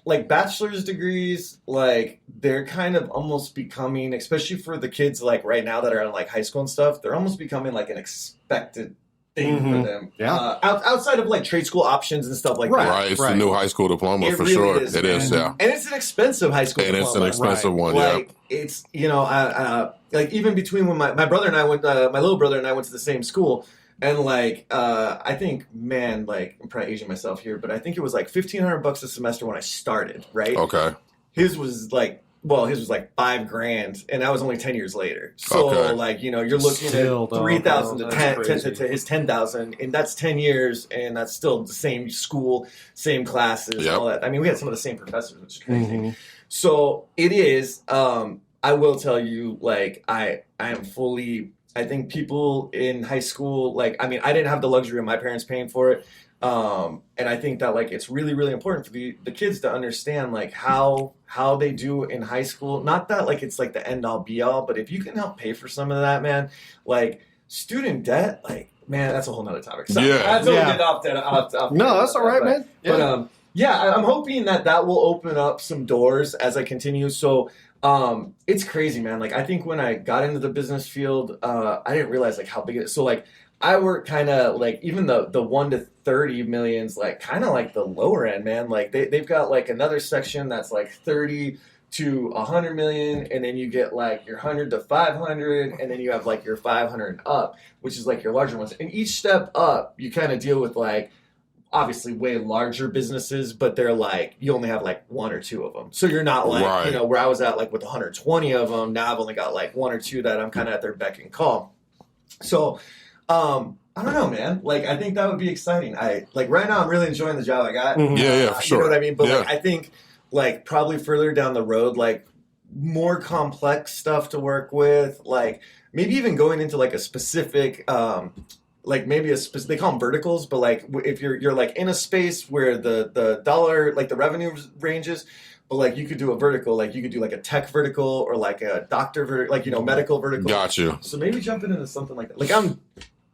Like bachelor's degrees, like they're kind of almost becoming, especially for the kids like right now that are in like high school and stuff, they're almost becoming like an expected thing for them. Yeah. Outside of like trade school options and stuff like that. Right. It's the new high school diploma for really sure. It is, yeah. And it's an expensive high school diploma. And it's an expensive one, like, it's, like even between when my brother and I went, my little brother and I went to the same school. And like, I think, man, like I'm probably aging myself here, but I think it was like $1,500 a semester when I started, right? Okay. His was like $5,000, and that was only 10 years later. So like, you're looking at 3,000 to his 10,000, and that's 10 years, and that's still the same school, same classes, and all that. I mean, we had some of the same professors, which is crazy. So it is. I will tell you, like, I am fully. I think people in high school, like, I mean, I didn't have the luxury of my parents paying for it. And I think that, like, it's really, really important for the kids to understand, like, how they do in high school. Not that, like, it's, like, the end-all, be-all, but if you can help pay for some of that, man, like, student debt, like, man, that's a whole nother topic. So, that's off. No, that's all right, man. Yeah. But, Yeah, I'm hoping that will open up some doors as I continue. So it's crazy, man. Like I think when I got into the business field, I didn't realize like how big it is. So like I work kind of like even the 1 to 30 millions, like kind of like the lower end, man. Like they've got like another section that's like 30 to 100 million, and then you get like your 100 to 500, and then you have like your 500 and up, which is like your larger ones. And each step up, you kind of deal with like obviously way larger businesses, but they're like you only have like 1 or 2 of them, so you're not like you know where I was at like with 120 of them. Now I've only got like 1 or 2 that I'm kind of at their beck and call. So I don't know, man. Like I think that would be exciting. I like right now I'm really enjoying the job I got. Yeah, for sure. You know what I mean? But like I think like probably further down the road, like more complex stuff to work with, like maybe even going into like a specific like maybe they call them verticals, but like if you're like in a space where the dollar like the revenue ranges, but like you could do a vertical, like you could do like a tech vertical or like a doctor vertical, like medical vertical. Got you. So maybe jumping into something like that. Like I'm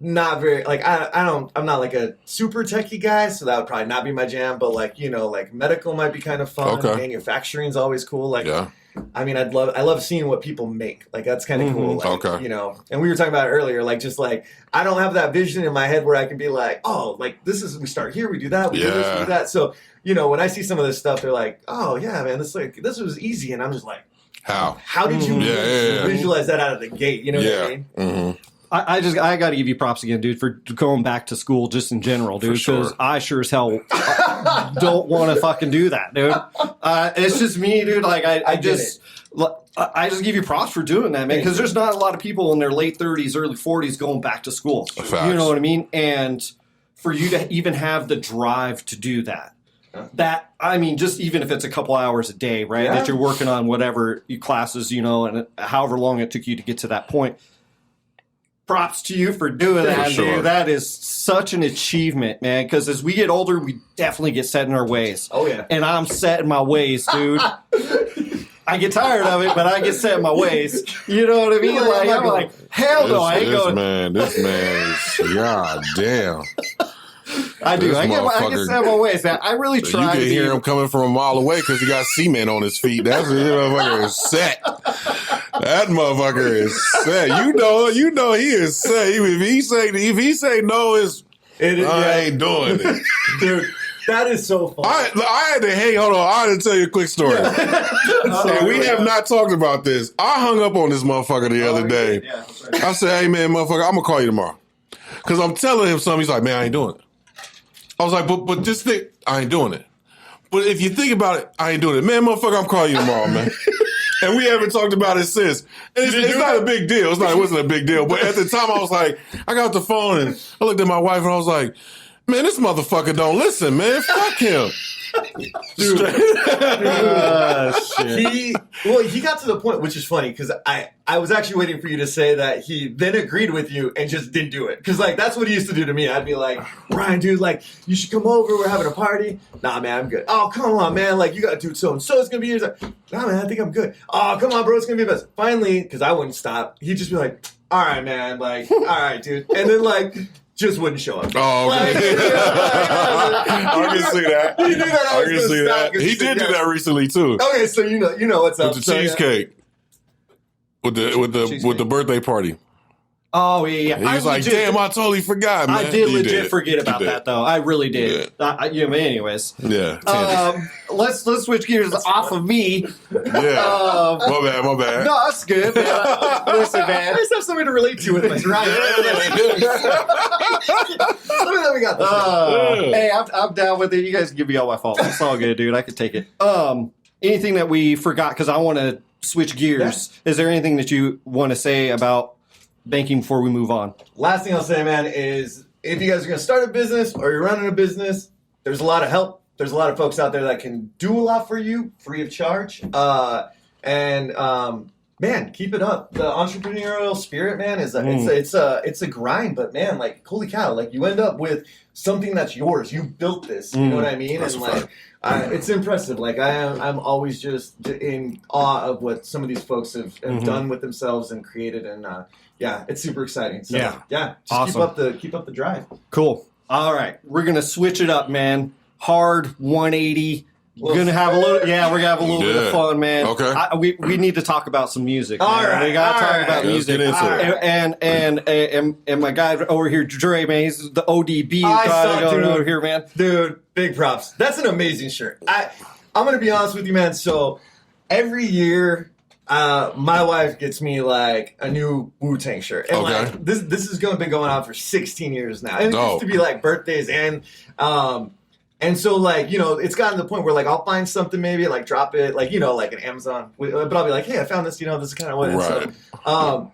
not very like I'm not like a super techie guy, so that would probably not be my jam. But like like medical might be kind of fun. Okay. Manufacturing's always cool. Like I mean, I love seeing what people make. Like that's kind of cool. Like, and we were talking about it earlier. Like just like I don't have that vision in my head where I can be like, oh, like this is we start here, we do that, we do this, we do that. So when I see some of this stuff, they're like, oh yeah, man, this was easy, and I'm just like, how did you visualize that out of the gate? You know what I mean? Mm-hmm. I got to give you props again, dude, for going back to school just in general, dude. Because I sure as hell don't want to fucking do that, dude. It's just me, dude. Like I just give you props for doing that, man. Because there's not a lot of people in their late 30s, early 40s going back to school. Facts. You know what I mean? And for you to even have the drive to do that. That, I mean, just even if it's a couple hours a day, right? That you're working on whatever classes, and however long it took you to get to that point. Props to you for doing that, dude. That is such an achievement, man. Because as we get older, we definitely get set in our ways. Oh, yeah. And I'm set in my ways, dude. I get tired of it, but I get set in my ways. You know what I mean? Like, I'm like, hell no, I ain't going. This man is, god damn. I do. I get set in my ways. Man. I really try. You can hear him coming from a mile away because he got cement on his feet. That's what motherfucker is set. That motherfucker is set. You know he is set. If he say no, I ain't doing it, dude. That is so fun. I had to hold on. I had to tell you a quick story. And we have not talked about this. I hung up on this motherfucker the other day. Yeah, I said, "Hey man, motherfucker, I'm gonna call you tomorrow." Because I'm telling him something. He's like, "Man, I ain't doing it." I was like, but just think, I ain't doing it. But if you think about it, I ain't doing it. Man, motherfucker, I'm calling you tomorrow, man. And we haven't talked about it since. And it's not a big deal. It wasn't a big deal. But at the time, I was like, I got the phone and I looked at my wife and I was like, man, this motherfucker don't listen, man. Fuck him. Dude. Shit. He got to the point, which is funny, because I was actually waiting for you to say that he then agreed with you and just didn't do it. Because, like, that's what he used to do to me. I'd be like, Brian, dude, like, you should come over. We're having a party. Nah, man, I'm good. Oh, come on, man. Like, you got to do so-and-so. It's going to be yours. Like, nah, man, I think I'm good. Oh, come on, bro. It's going to be best. Finally, because I wouldn't stop, he'd just be like, all right, man. Like, all right, dude. And then, like... just wouldn't show up. Oh, okay. I can see that. He knew that I can see that. He did do that recently too. Okay, so you know what's up. With the cheesecake. With the birthday party. Oh, yeah. He was like, damn, I totally forgot, man. I did legit forget about that, though. I really did. Anyways. Yeah. Let's switch gears off of me. Yeah. My bad. No, that's good, man. Listen, man. I just have something to relate to with this, right? We got this. Hey, I'm down with it. You guys can give me all my fault. It's all good, dude. I can take it. Anything that we forgot, because I want to switch gears. Yeah. Is there anything that you want to say about banking before we move on? Last thing I'll say, man, is if you guys are going to start a business or you're running a business, there's a lot of help. There's a lot of folks out there that can do a lot for you free of charge. Man, keep it up. The entrepreneurial spirit, man, is it's a grind, but man, like, holy cow, like you end up with something that's yours. You built this. You know what I mean? That's and like, it's impressive. Like I'm always just in awe of what some of these folks have done with themselves and created. And yeah, it's super exciting. So, just awesome. keep up the drive. Cool. All right, we're gonna switch it up, man. hard 180. We're gonna have a little, yeah. We're gonna have a little bit of fun, man. Okay. We need to talk about some music. All man. right, We gotta talk about Let's music. get into And my guy over here, Dre, man, he's the ODB I guy saw, going dude. over here, man. Dude, big props. That's an amazing shirt. I'm gonna be honest with you, man. So every year, my wife gets me like a new Wu-Tang shirt, and Okay. like this has been going on for 16 years now. And it used Dope. to be like birthdays and so like, you know, it's gotten to the point where like I'll find something, maybe like drop it, like, you know, like an Amazon, but I'll be like, hey, I found this, you know, this is kind of what. Right. So,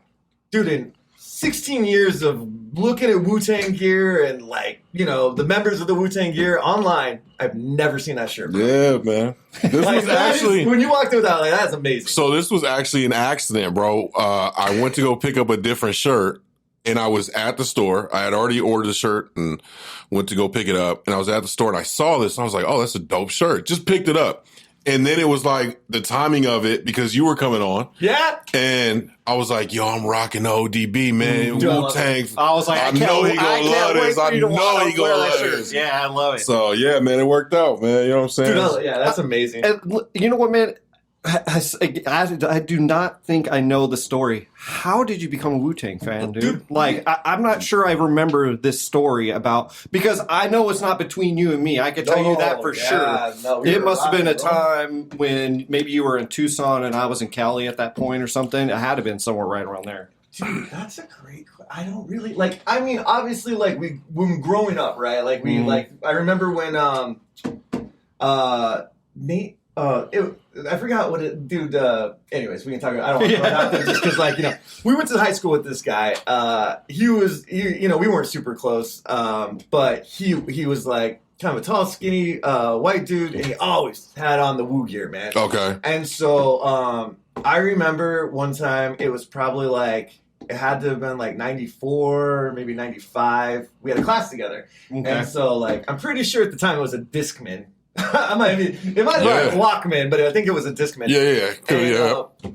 dude, in 16 years of looking at Wu-Tang gear and like, you know, the members of the Wu-Tang gear online, I've never seen that shirt. Bro. Yeah, man. This Like, was actually when you walked through that, like, that's amazing. so. This was actually an accident, bro. I went to go pick up a different shirt, and I was at the store. I had already ordered the shirt and went to go pick it up. And I was at the store and I saw this and I was like, oh, that's a dope shirt. Just picked it up. And then it was like the timing of it because you were coming on. Yeah. And I was like, yo, I'm rocking the ODB, man. Dude, I love Wu-Tang. I was like, I know he gonna love this. I know he gonna love shirt. this. Yeah, I love it. So, yeah, man, it worked out, man. You know what I'm saying? Dude, yeah, that's amazing. And you know what, man? I do not think I know the story. How did you become a Wu-Tang fan, dude? Like, I'm not sure I remember this story about, because I know it's not between you and me. I can tell you that for sure. No, It must have been a time when maybe you were in Tucson and I was in Cali at that point or something. It had to have been somewhere right around there. Dude, that's a great question. I don't really, like, I mean, obviously, like, when growing up, right? Like, we, like, I remember when, Nate, I forgot what it, dude. Anyways, we can talk about. I don't want to throw it out there just because, like, you know, we went to high school with this guy. You know, we weren't super close, but he was like kind of a tall, skinny, white dude, and he always had on the Wu gear, man. Okay. And so, I remember one time it was probably like it had to have been like 94, maybe 95. We had a class together, and so like I'm pretty sure at the time it was a Discman. It might have been a Walkman, but I think it was a Discman.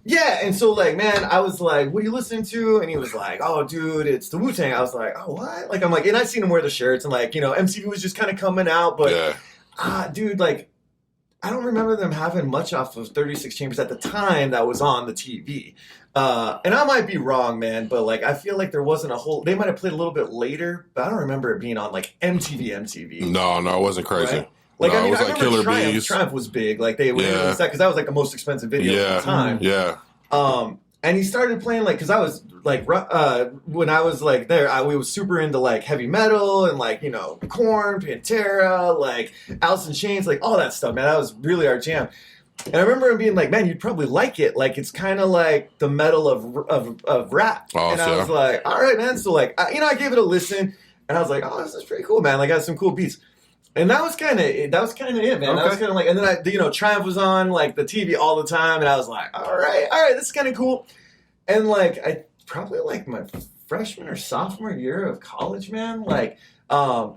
Yeah. And so like, man, I was like, what are you listening to? And he was like, oh, dude, it's the Wu-Tang. I was like, oh, what? Like, I'm like, and I'd seen him wear the shirts, and like, you know, MTV was just kind of coming out, but dude, like, I don't remember them having much off of 36 Chambers at the time that was on the TV. And I might be wrong, man, but like, I feel like there wasn't a whole, they might have played a little bit later, but I don't remember it being on like MTV. No, it wasn't crazy. Right? Like, no, I mean, it was I like remember Killer Bees. Triumph was big. Like, they released that because that was like the most expensive video at the time. Yeah. And he started playing like, because I was like, when I was like there, we was super into like heavy metal and like, you know, Korn, Pantera, like Alice in Chains, like all that stuff, man. That was really our jam. And I remember him being like, man, you'd probably like it. Like, it's kind of like the metal of rap. And I was like, all right, man. So like, I gave it a listen and I was like, oh, this is pretty cool, man. Like, I had some cool beats. And that was kind of it, man. Okay. That was kind of like, and then Triumph was on like the TV all the time, and I was like, all right, this is kind of cool. And like, I probably like my freshman or sophomore year of college, man. Like, I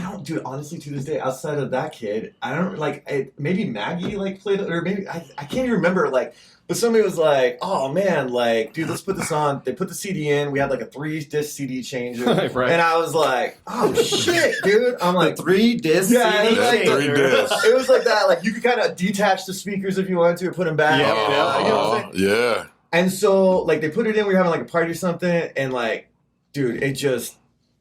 don't, dude. Honestly, to this day, outside of that kid, I don't like. Maybe Maggie like played, or maybe I can't even remember. Like, but somebody was like, "Oh man, like, dude, let's put this on." They put the CD in. We had like a 3-disc CD changer, right. And I was like, "Oh shit, dude!" I'm like, the 3-disc CD changer. It was like that. Like, you could kind of detach the speakers if you wanted to, or put them back. Yeah, you know what I'm saying? Yeah. And so, like, they put it in. We were having like a party or something, and like, dude, it just.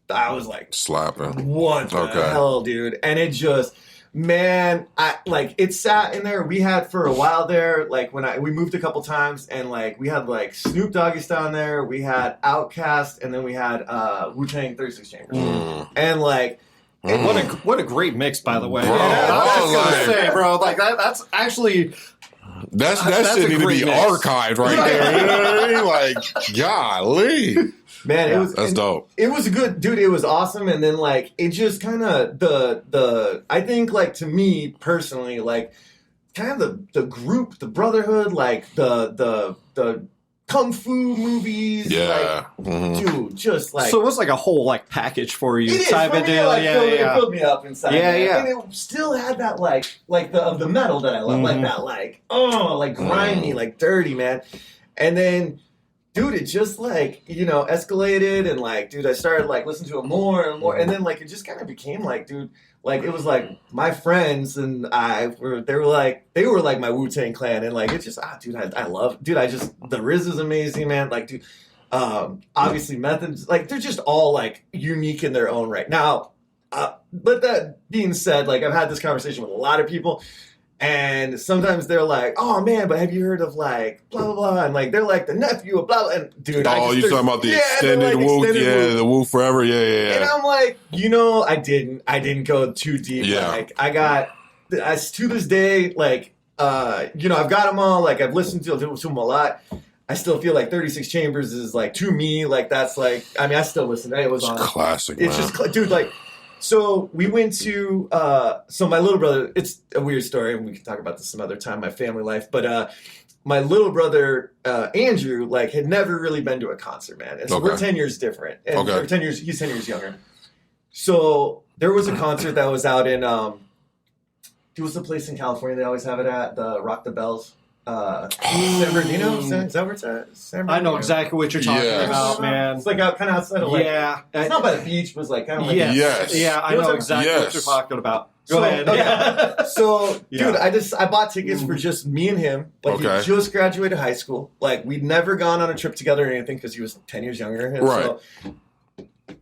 I was like, slapping. What the hell, dude? And it just, man, it sat in there. We had for a while there, like we moved a couple times, and like we had like Snoop Doggy Style in there. We had Outkast, and then we had Wu-Tang 36 Chambers, and like. What a great mix, by the way. Bro, I was just gonna say, bro, like that's actually. That shit need to be archived right there. You know what I mean? Like, golly. Man, that's dope. It was good, dude. It was awesome, and then like it just kind of the I think like to me personally, like kind of the group, the brotherhood, like the kung fu movies, dude, just like so it was like a whole like package for you type of deal. It filled me up inside. Yeah. And it still had that like the metal that I love, like that like grimy, like dirty, man. And then. dude, it just like, escalated and like, dude, I started like listening to it more and more. And then like, it just kind of became like, dude, like it was like my friends and they were like my Wu-Tang clan. And like, it's just, dude, I love, dude, the Riz is amazing, man. Like, dude, obviously methods, like they're just all like unique in their own right. Now, but that being said, like I've had this conversation with a lot of people. And sometimes they're like, "Oh man, but have you heard of like blah blah blah?" And like they're like the nephew of blah blah. And dude, you're talking about the extended Wu, the Wu forever, yeah. And I'm like, I didn't go too deep. Yeah. Like to this day, like, I've got them all. Like I've listened to them a lot. I still feel like 36 Chambers is like to me like that's like I still listen. It was on classic. It's man. just dude like. So we went to, so my little brother, it's a weird story, and we can talk about this some other time, my family life, but my little brother, Andrew, like, had never really been to a concert, man. And so we're 10 years different. And we're 10 years, he's 10 years younger. So there was a concert that was out in, it was the place in California they always have it at, the Rock the Bells. San Bernardino? Is that where it's at? San Bernardino? I know exactly what you're talking about, man. It's like out kind of outside of like, it's not by the beach, but it's like kind of like yeah, I know exactly what you're talking about. Go ahead. Okay. So, dude, I bought tickets for just me and him. Like, he just graduated high school. Like, we'd never gone on a trip together or anything because he was 10 years younger. And so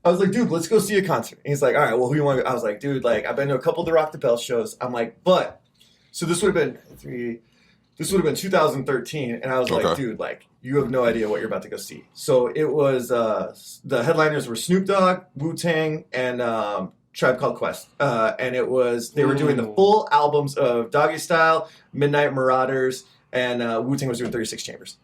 I was like, dude, let's go see a concert. And he's like, all right, well, who you want to go? I was like, dude, like, I've been to a couple of the Rock the Bell shows. I'm like, so this would have been 2013, and I was like, dude, like, you have no idea what you're about to go see. So it was, the headliners were Snoop Dogg, Wu-Tang, and Tribe Called Quest. And it was, they were doing the full albums of Doggy Style, Midnight Marauders, and Wu-Tang was doing 36 Chambers.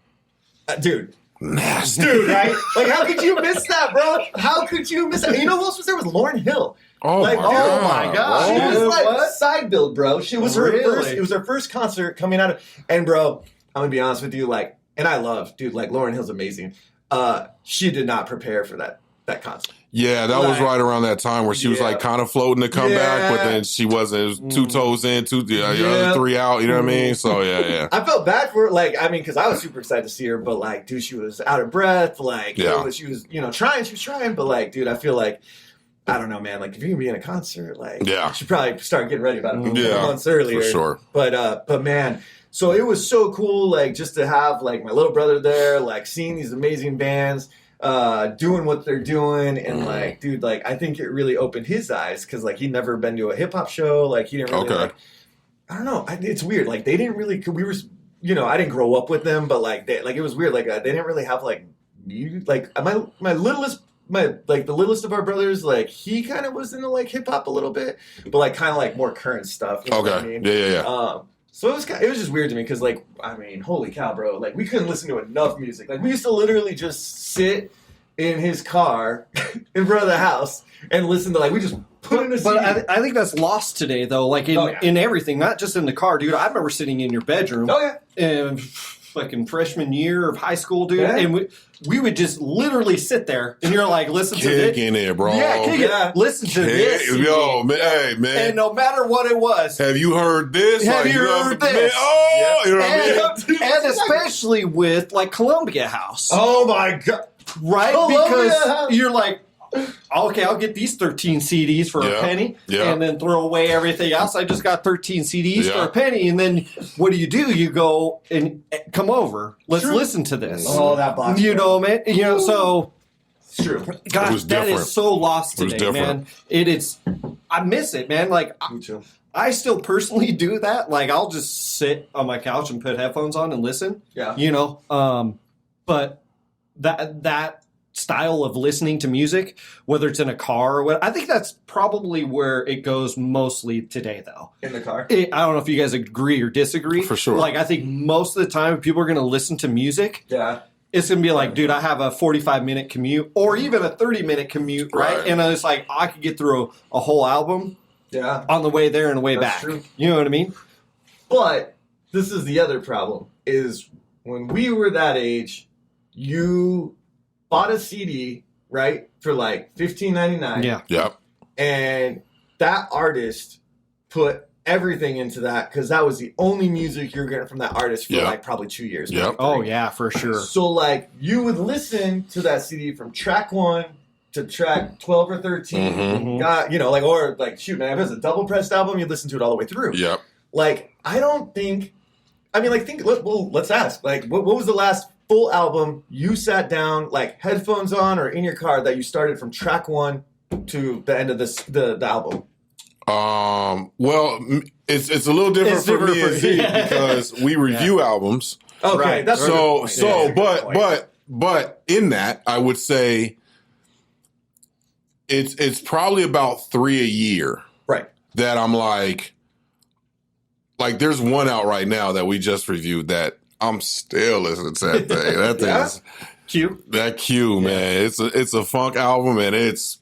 Dude. Nasty. Dude, right? Like, how could you miss that, bro? How could you miss that? You know who else was there? Was Lauryn Hill. Oh, like, my God. She was like side build, bro. She was it was her first concert coming out of, and bro, I'm gonna be honest with you, like, and I love, dude, like Lauryn Hill's amazing. She did not prepare for that concert. Yeah, that was right around that time where she was like kind of floating to come back, but then she wasn't. It was 2 toes in, the other 3 out. You know what I mean? So yeah. I felt bad for her, like, I mean, because I was super excited to see her, but like, dude, she was out of breath. Like, she was, trying. She was trying, but like, dude, I feel like. I don't know, man. Like, if you're gonna be in a concert, like, you should probably start getting ready about it months earlier. For sure. But man, so it was so cool, like, just to have like my little brother there, like, seeing these amazing bands, doing what they're doing, and like, dude, like, I think it really opened his eyes because like he'd never been to a hip hop show, like he didn't really like. I don't know. It's weird. Like they didn't really. We were, I didn't grow up with them, but like it was weird. Like they didn't really have like music. Like my littlest. The littlest of our brothers, like he kind of was into like hip hop a little bit, but like kind of like more current stuff. You know what I mean? Yeah. So it was just weird to me because like I mean, holy cow, bro! Like we couldn't listen to enough music. Like we used to literally just sit in his car in front of the house and listen to like we just put in a CD. But I think that's lost today though. Like in everything, not just in the car, dude. I remember sitting in your bedroom. Like in freshman year of high school, dude, and we would just literally sit there, and you're like, listen to this. In there, bro. Listen to this. Yo, man, hey, man. And no matter what it was. Have you heard this? Have you heard this? Man, you know what I mean? And especially with like Columbia House. Oh my God. Right? Because you're like, okay, I'll get these 13 CDs for a penny and then throw away everything else. I just got 13 CDs for a penny. And then what do? You go and come over. Let's listen to this. Oh, that box. You know, man. So it's true. Gosh, that is so lost today, man. It is. I miss it, man. Like, I still personally do that. Like, I'll just sit on my couch and put headphones on and listen. Yeah. But that style of listening to music, whether it's in a car or what, I think that's probably where it goes mostly today, though. In the car? I don't know if you guys agree or disagree. For sure. Like, I think most of the time, if people are going to listen to music, it's going to be like, dude, I have a 45-minute commute or even a 30-minute commute, right? And it's like, I could get through a whole album on the way there and the way back. True. You know what I mean? But this is the other problem, is when we were that age, you bought a CD, right, for like $15.99. Yeah. Yep. And that artist put everything into that because that was the only music you're getting from that artist for Yeah. like probably 2 years. Yeah. maybe Oh three. yeah, for sure. So like you would listen to that CD from track 1 to track 12 or 13. Mhm. God, like, or like, shoot, man, if it's a double pressed album, you listen to it all the way through. Yep. Like, I don't think, let's ask, like, what was the last full album you sat down, like headphones on or in your car that you started from track 1 to the end of the album? Well, it's a little different It's for different me and for- Z because we review albums. Okay, Right. that's a good So, point. so, Yeah, good point. but in that, I would say it's probably about 3 a year Right. that I'm like there's one out right now that we just reviewed that I'm still listening to that thing. That thing Yeah? is Cute. that Q, man. It's a funk album and it's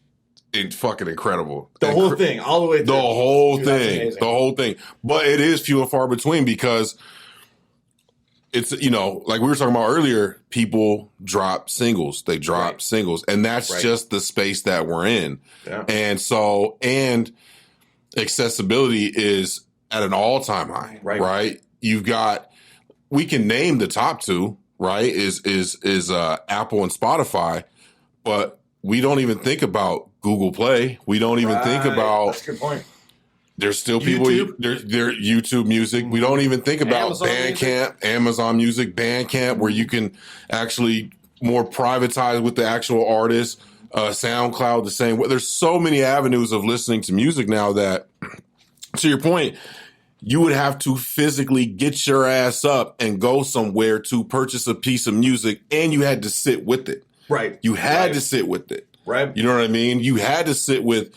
fucking incredible. The whole thing, all the way through. The whole Dude, that's thing. amazing. The whole thing. But it is few and far between because it's, like we were talking about earlier, people drop singles. They drop Right. singles. And that's Right. just the space that we're in. Yeah. And accessibility is at an all-time high. Right. You've got, we can name the top two, right? Is Apple and Spotify, but we don't even think about Google Play. We don't even think Right. about, That's a good point. there's still people, YouTube. there's YouTube Music. We don't even think about Amazon Bandcamp, Amazon Music, Bandcamp, where you can actually more privatize with the actual artist. SoundCloud, the same way. There's so many avenues of listening to music now that, to your point, you would have to physically get your ass up and go somewhere to purchase a piece of music, and you had to sit with it. Right. You had Right. to sit with it. Right. You know what I mean? You had to sit with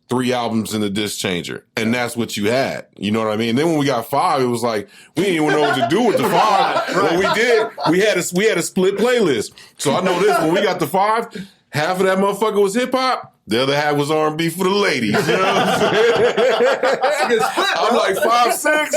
3 albums in the disc changer, and that's what you had. You know what I mean? And then when we got 5, it was like we didn't even know what to do with the 5. What we did, we had a split playlist. So I know this: when we got the 5, half of that motherfucker was hip hop. The other half was R&B for the ladies. You know what I'm saying? That's a good split, I'm bro. like 5, 6,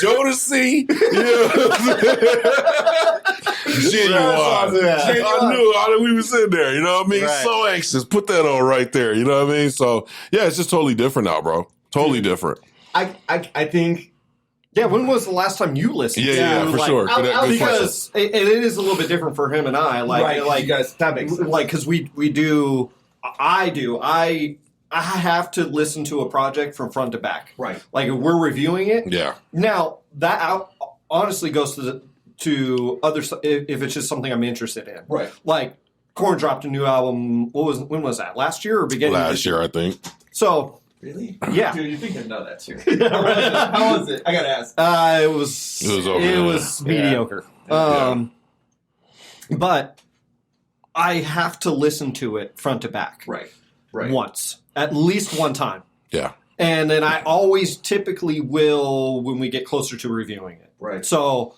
Jodeci. You know what I'm saying? Genuine. awesome. I knew we was in there. You know what I mean? Right. So anxious. Put that on right there. You know what I mean? So yeah, it's just totally different now, bro. Totally different. I think Yeah, when was the last time you listened? Yeah, to, for like, sure. Good question. Because it is a little bit different for him and I. right, you guys, that makes sense. Like because I have to listen to a project from front to back. Right. Like if we're reviewing it. Yeah. Now that honestly goes to other if it's just something I'm interested in. Right. Like Korn dropped a new album. When was that? Last year or beginning? of Last this year, I think. So Really? Yeah. Dude, you think I know that too. How was it? I gotta ask. it was okay. mediocre. Yeah. But I have to listen to it front to back. Right. Right. Once, at least one time. Yeah. And then I always typically will when we get closer to reviewing it. Right. So,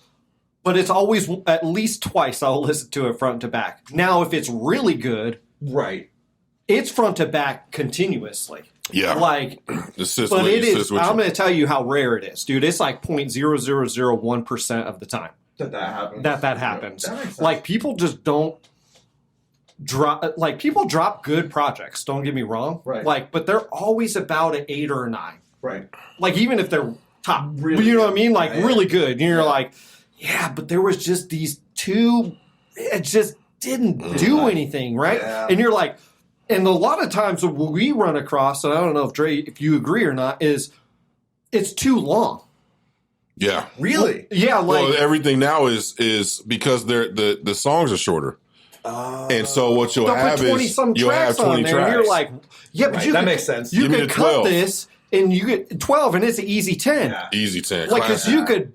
but it's always at least twice I'll listen to it front to back. Now, if it's really good, Right. it's front to back continuously. Yeah. Like, It's just but it it's is, just what I'm you- going to tell you how rare it is, dude. It's like 0.0001% of the time That happens. that happens. That makes sense. Like, people just don't drop, like, people drop good projects, don't get me wrong. Right. Like, but they're always about an 8 or a 9. Right. Like, even if they're top, Really you know what I good. mean? Like, Yeah. really good. And you're Yeah. like, yeah, but there was just these 2, it just didn't do anything, right? Yeah. And you're like, and a lot of times what we run across, and I don't know if Dre, if you agree or not, is it's too long. Yeah. Really? Yeah, like, Well, everything now is because the songs are shorter. And so what you'll they'll have put 20 is some you'll have tracks on 20 there, tracks. and you're like, yeah, but Right, you that could, makes sense. You Give me could the cut 12. this, and you get 12, and it's an easy 10. Yeah. Easy 10. Like, because classic. you could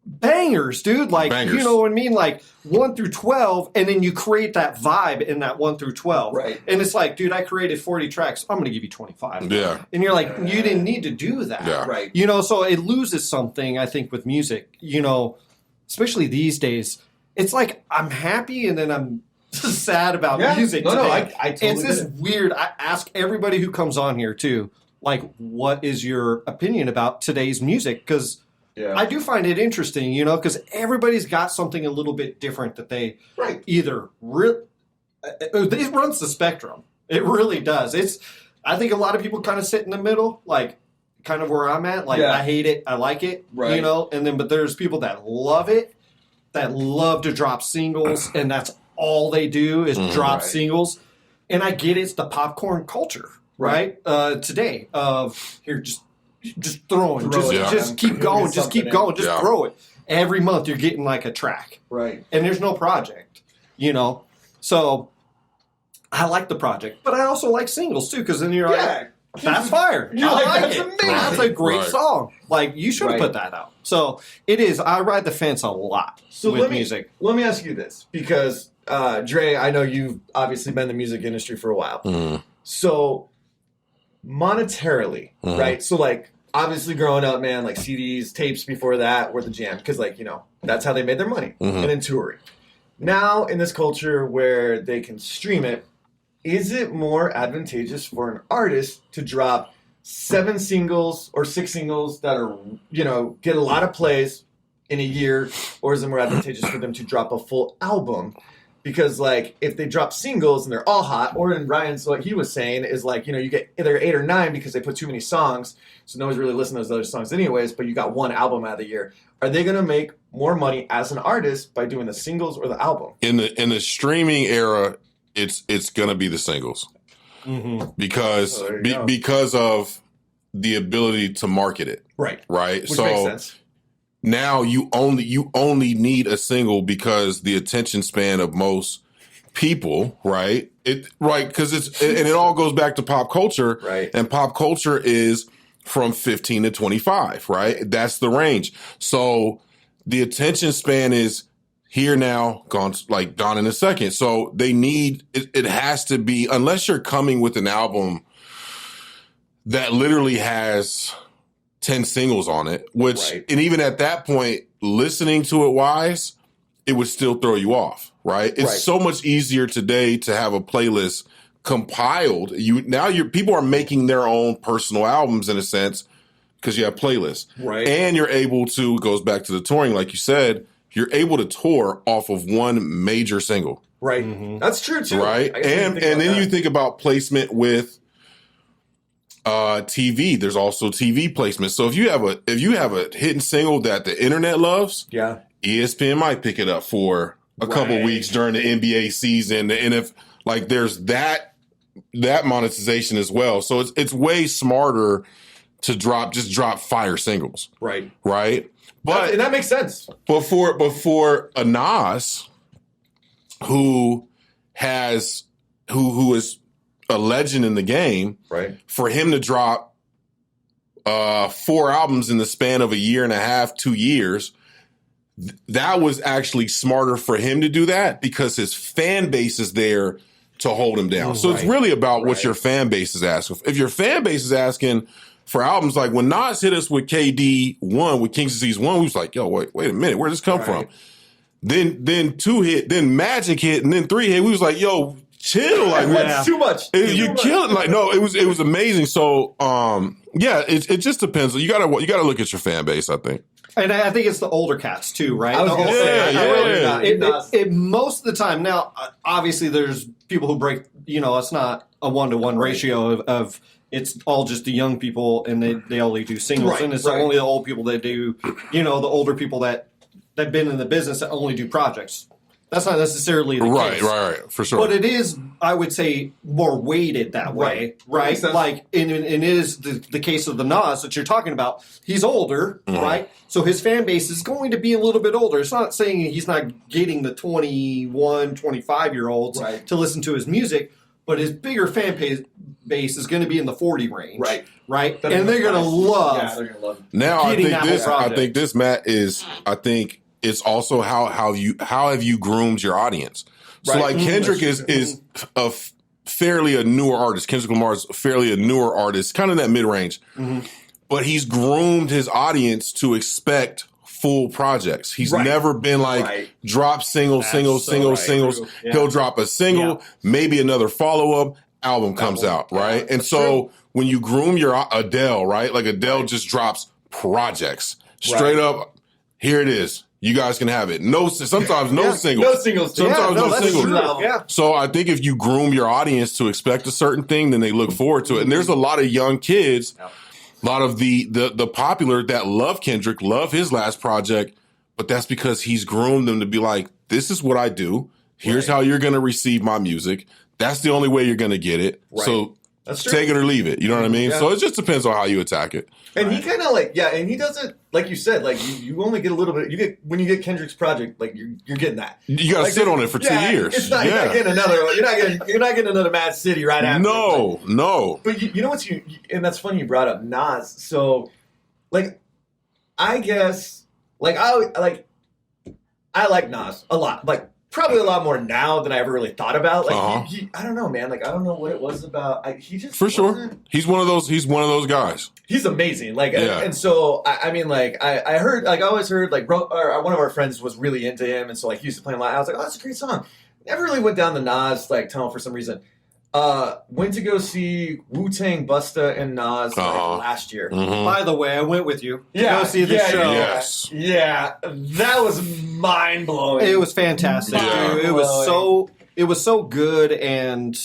bangers, dude. Like, Bangers. you know what I mean? Like 1 through 12, and then you create that vibe in that 1 through 12. Right. And it's like, dude, I created 40 tracks. I'm going to give you 25. Yeah. And you're like, you didn't need to do that. Yeah. Right. You know, so it loses something, I think, with music, you know, especially these days. It's like I'm happy and then I'm sad about Yeah. music No, today. no, I totally it's get this it. weird. I ask everybody who comes on here, too, like, what is your opinion about today's music? Because Yeah. I do find it interesting, you know, because everybody's got something a little bit different that they Right. either it runs the spectrum. It really does. I think a lot of people kind of sit in the middle, like kind of where I'm at. Like, Yeah. I hate it, I like it, Right. you know? And then, but there's people that love it, that love to drop singles, and that's all they do is drop Right. singles. And I get it's the popcorn culture, right? Today of here, just throwing, Throw it, just man. keep You'll going, get just keep something going, in. just Yeah. throw it. Every month you're getting like a track, Right. and there's no project, you know? So I like the project, but I also like singles too, because then you're like, that's fire. You're I like, like that's it. amazing. That's a great Right. song. Like, you should have Right. put that out. So it is. I ride the fence a lot So with let me music. let me ask you this, because Dre, I know you've obviously been in the music industry for a while. Mhm. So monetarily, Mhm. right? So like obviously growing up, man, like CDs, tapes before that were the jam, because like, you know, that's how they made their money. Mhm. And then touring. Now in this culture where they can stream it, is it more advantageous for an artist to drop 7 singles or 6 singles that are, you know, get a lot of plays in a year, or is it more advantageous for them to drop a full album? Because like if they drop singles and they're all hot, or in Ryan's what he was saying is like, you know, you get either 8 or 9 because they put too many songs, so nobody's really listening to those other songs anyways, but you got one album out of the year. Are they gonna make more money as an artist by doing the singles or the album? In the streaming era, it's gonna be the singles because Oh, there you go. because of the ability to market it, Right. right? Which so makes sense. now you only need a single because the attention span of most people, right? Because it all goes back to pop culture, Right. And pop culture is from 15 to 25, right? That's the range. So the attention span is here now, gone in a second. So they need it has to be, unless you're coming with an album that literally has 10 singles on it, which, Right. and even at that point, listening to it wise, it would still throw you off, right? It's Right. so much easier today to have a playlist compiled. People are making their own personal albums in a sense because you have playlists. Right. And you're able to, goes back to the touring, like you said, you're able to tour off of one major single, Right. That's true too. right? I guess I didn't And think about then that. you think about placement with TV. There's also TV placement. So if you have a hidden single that the internet loves, Yeah. ESPN might pick it up for a couple Right. weeks during the NBA season. And if like there's that monetization as well. So it's way smarter to drop fire singles, Right. right? But and that makes sense. before a Nas who is a legend in the game, Right. for him to drop 4 albums in the span of a year and a half, 2 years, that was actually smarter for him to do that because his fan base is there to hold him down. So it's Right. really about what Right. your fan base is asking. If your fan base is asking for albums, like when Nas hit us with KD 1, with King's Disease 1, we was like, yo, wait a minute, where'd this come Right. from? Then 2 hit, then Magic hit, and then 3 hit. We was like, yo, chill. Like, Yeah. That's too much. you kill it. Like, no, it was amazing. So, yeah, it just depends. You gotta look at your fan base, I think. And I think it's the older cats too, right? I was The gonna older- say, yeah, I really- yeah. it most of the time. Now, obviously, there's people who break. You know, it's not a 1-to-1 ratio of it's all just the young people and they only do singles, Right, and it's right. only the old people that do. You know, the older people that been in the business that only do projects. That's not necessarily the Right, case. right, for sure. But it is, I would say, more weighted that way, right? Makes sense. Like, and it is the case of the Nas that you're talking about. He's older, right? So his fan base is going to be a little bit older. It's not saying he's not getting the 21, 25-year-olds Right. to listen to his music, but his bigger fan base is going to be in the 40 range, Right. Right? That's And they're going to nice. love. Yeah, they're gonna love it. Now I getting think that this. whole I project. think this, Matt, is. I think it's also how have you groomed your audience. So Right. like Kendrick That's is fairly a newer artist. Kendrick Lamar is fairly a newer artist, kind of in that mid range. But he's groomed his audience to expect full projects. He's Right. never been like Right. drop singles. True. Yeah. He'll drop a single, Yeah. maybe another follow up. Album comes out, right? And so when you groom your Adele, right? Like Adele just drops projects straight up. Here it is. You guys can have it. Sometimes no singles. No singles. Sometimes no that's singles. true. Yeah. So I think if you groom your audience to expect a certain thing, then they look forward to it. And there's a lot of young kids A lot of the popular that love Kendrick, love his last project, but that's because he's groomed them to be like, this is what I do. Here's how you're going to receive my music. That's the only way you're going to get it. Right. So that's true. Take it or leave it. You know what I mean? Yeah. So it just depends on how you attack it. And he kind of like, and he does it, like you said, like you only get a little bit, when you get Kendrick's project, like you're getting that. You got to like, sit on it for 2 years. It's not, you're not getting another, you're not getting another Mad City right after. No. But you know what's, and that's funny you brought up Nas. So, like, I guess, like, I like Nas a lot. Like, probably a lot more now than I ever really thought about. Like, I don't know, man. Like, I don't know what it was about. He just for sure. He's one of those guys. He's amazing. Like, and so I mean, like, I heard, like, I always heard, like, one of our friends was really into him, and so like he used to play him a lot. I was like, oh, that's a great song. Never really went down the Nas like tunnel for some reason. Went to go see Wu-Tang, Busta, and Nas last year. Mm-hmm. By the way, I went with you to go see the show. Yes. Yeah, that was mind blowing. It was fantastic. Yeah. It was so good. And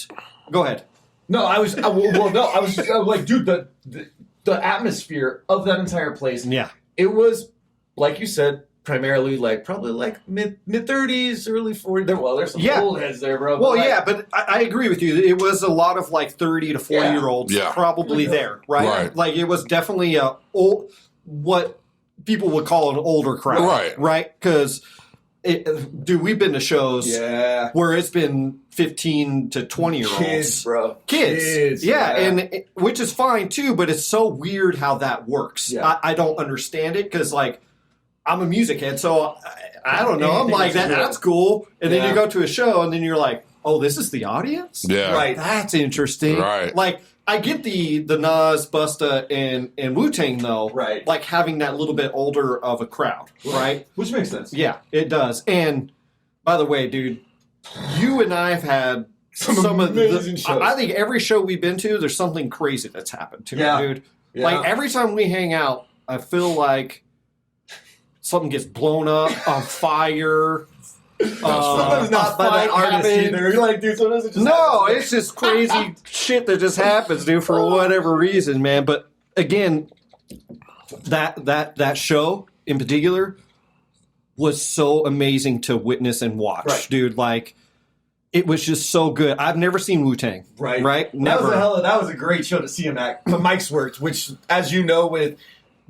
go ahead. No, I was like, dude, the atmosphere of that entire place. Yeah, it was like you said. Primarily, like probably like mid 30s, early 40s. Well, there's some old heads there, bro. Well, but I agree with you. It was a lot of like 30 to 40-year-olds probably there, right? Like it was definitely what people would call an older crowd, right? Because, dude, we've been to shows where it's been 15 to 20-year-olds, kids, bro, kids, and which is fine too. But it's so weird how that works. Yeah. I don't understand it because like. I'm a music head, so I don't know. I'm like, that's cool. And then you go to a show, and then you're like, oh, this is the audience? Yeah. Right. That's interesting. Right. Like, I get the Nas, Busta, and Wu-Tang, though. Right. Like, having that little bit older of a crowd, right? Which makes sense. Yeah, it does. And, by the way, dude, you and I have had some of the shows. I think every show we've been to, there's something crazy that's happened to me, dude. Yeah. Like, every time we hang out, I feel like something gets blown up on fire. Sometimes not by that artist either. You're like, dude, sometimes it just happens. It's just crazy shit that just happens, dude, for whatever reason, man. But again, that show in particular was so amazing to witness and watch, dude. Like, it was just so good. I've never seen Wu-Tang. Right? Never. That was a great show to see him at. But Mike's worked, which, as you know, with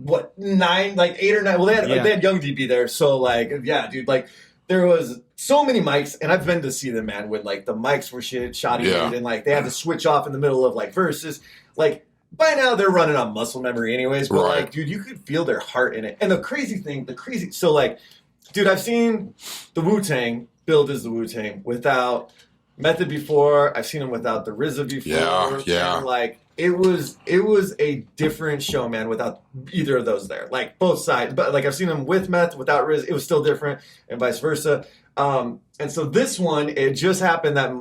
8 or 9? Well, they had Young DB there, so like, dude, like there was so many mics, and I've been to see them, man, when like the mics were shoddy, and like they had to switch off in the middle of like verses. Like by now they're running on muscle memory, anyways. But like, dude, you could feel their heart in it. And the crazy, so like, dude, I've seen the Wu-Tang build as the Wu-Tang without Method before. I've seen them without the RZA before. Yeah. And like. It was a different show, man, without either of those there. Like, both sides. But, like, I've seen them with Meth, without Riz. It was still different, and vice versa. And so this one, it just happened that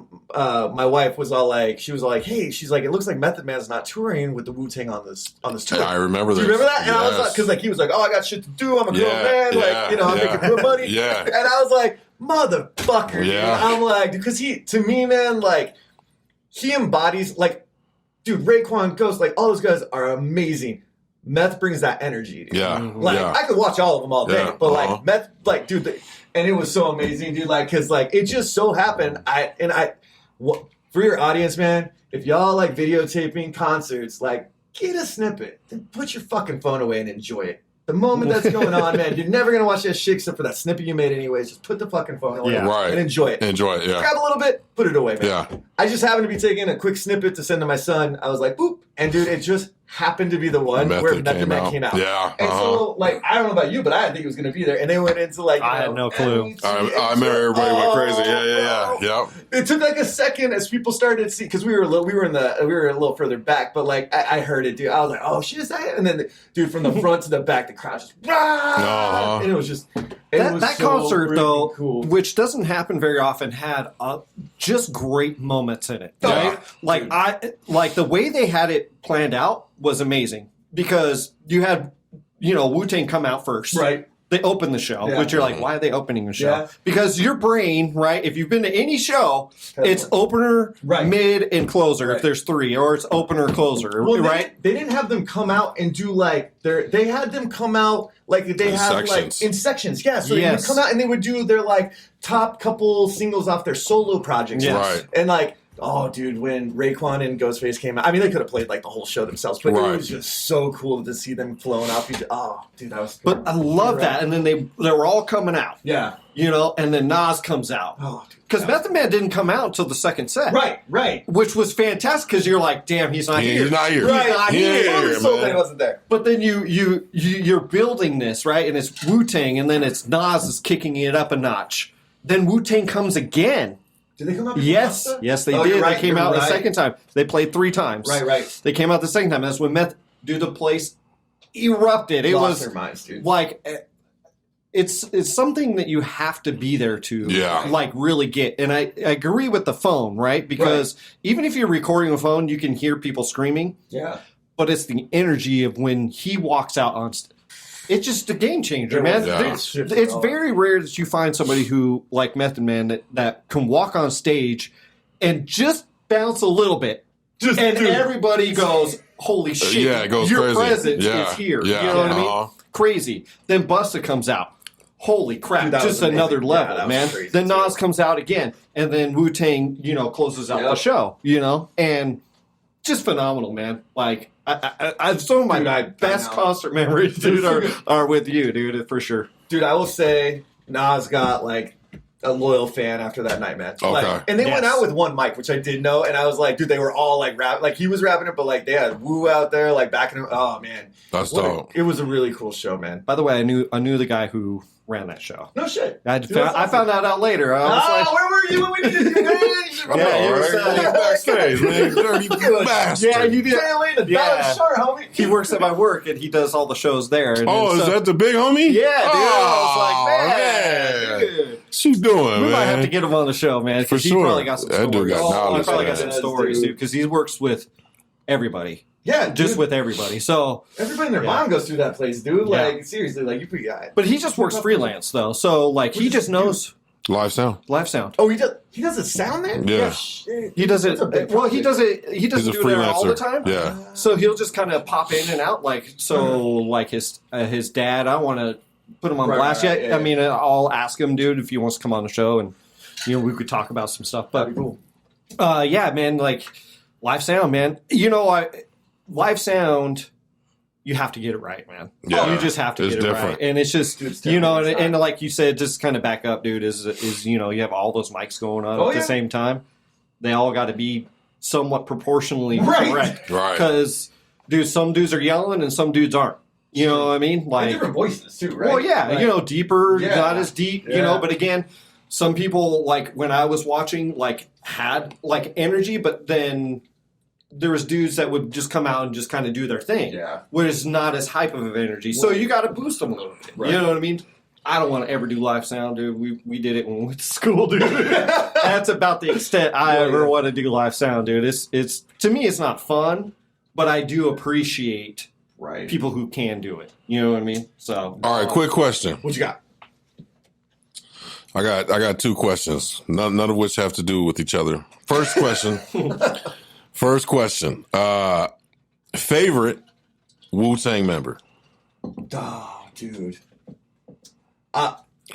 my wife was all like, hey, she's like, it looks like Method Man's not touring with the Wu-Tang on this tour. Yeah, I remember this. Do you remember that? And I was like, because, like, he was like, oh, I got shit to do. I'm a grown man. Like, I'm making good money. Yeah. And I was like, motherfucker. Yeah. Dude. I'm like, because to me, man, like, he embodies, like, dude, Raekwon, Ghost, like, all those guys are amazing. Meth brings that energy, dude. Yeah. Like, I could watch all of them all day, but, like, Meth, like, dude, and it was so amazing, dude, like, because, like, it just so happened, for your audience, man, if y'all like videotaping concerts, like, get a snippet, then put your fucking phone away and enjoy it. The moment that's going on, man, you're never going to watch that shit except for that snippet you made anyways. Just put the fucking phone away and enjoy it. Grab a little bit, put it away, man. Yeah. I just happened to be taking a quick snippet to send to my son. I was like, boop. And, dude, it just happened to be the one where Method Man came out. Yeah. And so, like, I don't know about you, but I didn't think it was going to be there. And they went into, like, I had no clue. I remember everybody went crazy. Yeah. It took, like, a second as people started to see, because we were a little further back, but, like, I heard it, dude. I was like, oh, shit, is that? And then, dude, from the front to the back, the crowd just, and it was just, that concert, though, cool. Which doesn't happen very often, had just great moments in it. Right? Like the way they had it planned out was amazing because you had, Wu-Tang come out first. Right. they open the show, Yeah. which you're like, why are they opening the show? Yeah. Because your brain, right? If you've been to any show, it's opener, Right. mid, and closer. Right. If there's 3, or it's opener, closer, Well, right? They didn't have them come out and do like they had them come out like they In had sections. like in sections. Yeah, so they would Yes. come out and they would do their like top couple singles off their solo projects. Yes. Right. And like, oh, dude, when Raekwon and Ghostface came out, I mean, they could have played like the whole show themselves, but Right. it was just so cool to see them flowing off. Oh, dude, that was. But I love Right. that. And then they were all coming out, Yeah. you know, and then Nas comes out. Oh, dude. Because Method Man didn't come out until the second set. Right. Which was fantastic because you're like, damn, he's not here. He's not here. Right. not He ain't here, here, So man. they wasn't there. But then you're building this, right? And it's Wu-Tang, and then it's Nas is kicking it up a notch. Then Wu-Tang comes again. Did they come out? before Yes, Busta? yes, they Oh, did. you're right, They came you're out the right. second time. They played 3 times. Right. They came out the second time. That's when the place erupted. It Lost was their minds, dude. like it's something that you have to be there to Yeah. like really get. And I agree with the phone, right? Because even if you're recording a phone, you can hear people screaming, Yeah. but it's the energy of when he walks out on it's just a game changer, man. Yeah. It's very rare that you find somebody who, like Method Man, that can walk on stage and just bounce a little bit. And dude. everybody goes, holy shit, Yeah, it goes your crazy. presence Yeah. is here. Yeah. You know what I mean? Uh-huh. Crazy. Then Busta comes out. Holy crap, Dude, that just was another amazing. Yeah, level, that was man. crazy, Then too. Nas comes out again, and then Wu-Tang, closes out the Yep. show, and just phenomenal, man. Like, I some of my Dude, I best know. concert memories, dude, are with you, dude, for sure. Dude, I will say Nas got like a loyal fan after that night, man. Okay. Like, and they went Yes. out with one mic, which I did know, and I was like, dude, they were all like rap, like he was rapping it, but like they had Wu out there, like backing him. Oh man, That's What a- dope. it was a really cool show, man. By the way, I knew the guy who ran that show. No shit. I Dude, that's awesome. found that out later. I was like, Where were you when we did it? I know, Yeah, he right? was, He was backstage, man. Dirty bastard. yeah, you did. Yeah. Sure, homie. He works at my work, and he does all the shows there. And Oh, then is so- that the big homie? Yeah, dude. Oh, I was like, man, dude. What you doing, We man? might have to get him on the show, man. For Because he sure. probably got some That dude stories. got He knowledge, probably got man. some Yes, stories, dude. dude. Because he works with everybody. Yeah, Just dude. with everybody. So, Everybody and their Yeah. mom goes through that place, dude. Yeah. Like, seriously, like, you pretty guy. but he just works freelance, though. So, like, he Which is just knows Live sound. live sound. Oh, he does a sound there? Yeah. Shit. He does it. That's a big Well, he project. does it. He doesn't He's a do it all the freelancer. time. Yeah. So he'll just kind of pop in and out, like like his dad. I want to put him on Right, blast right, yet. yeah, I mean, I'll ask him, dude, if he wants to come on the show, and we could talk about some stuff. But That'd be cool. yeah, man, like live sound, man. Live sound. You have to get it right, man. Yeah. You just have to It's get it different. right, and it's just Dude, it's and, definitely and like you said, just kind of back up, dude. Is you have all those mics going on Oh, at the yeah. same time. They all got to be somewhat proportionally Right. correct. Right. Because, dude, some dudes are yelling and some dudes aren't. You know what I mean? And Like, different voices, too, right? well, yeah, Like, deeper, Yeah. not as deep, Yeah. But again, some people, like, when I was watching, like, had, like, energy, but then there was dudes that would just come out and just kind of do their thing. Yeah. Which not as hype of energy. So you got to boost them a little bit. Right. You know what I mean? I don't want to ever do live sound, dude. We did it when we went to school, dude. That's about the extent I Yeah, ever yeah. want to do live sound, dude. It's to me, it's not fun, but I do appreciate Right. people who can do it. You know what I mean? So, All right, quick question. What you got? I got 2 questions, none of which have to do with each other. First question. Favorite Wu-Tang member? Oh, dude.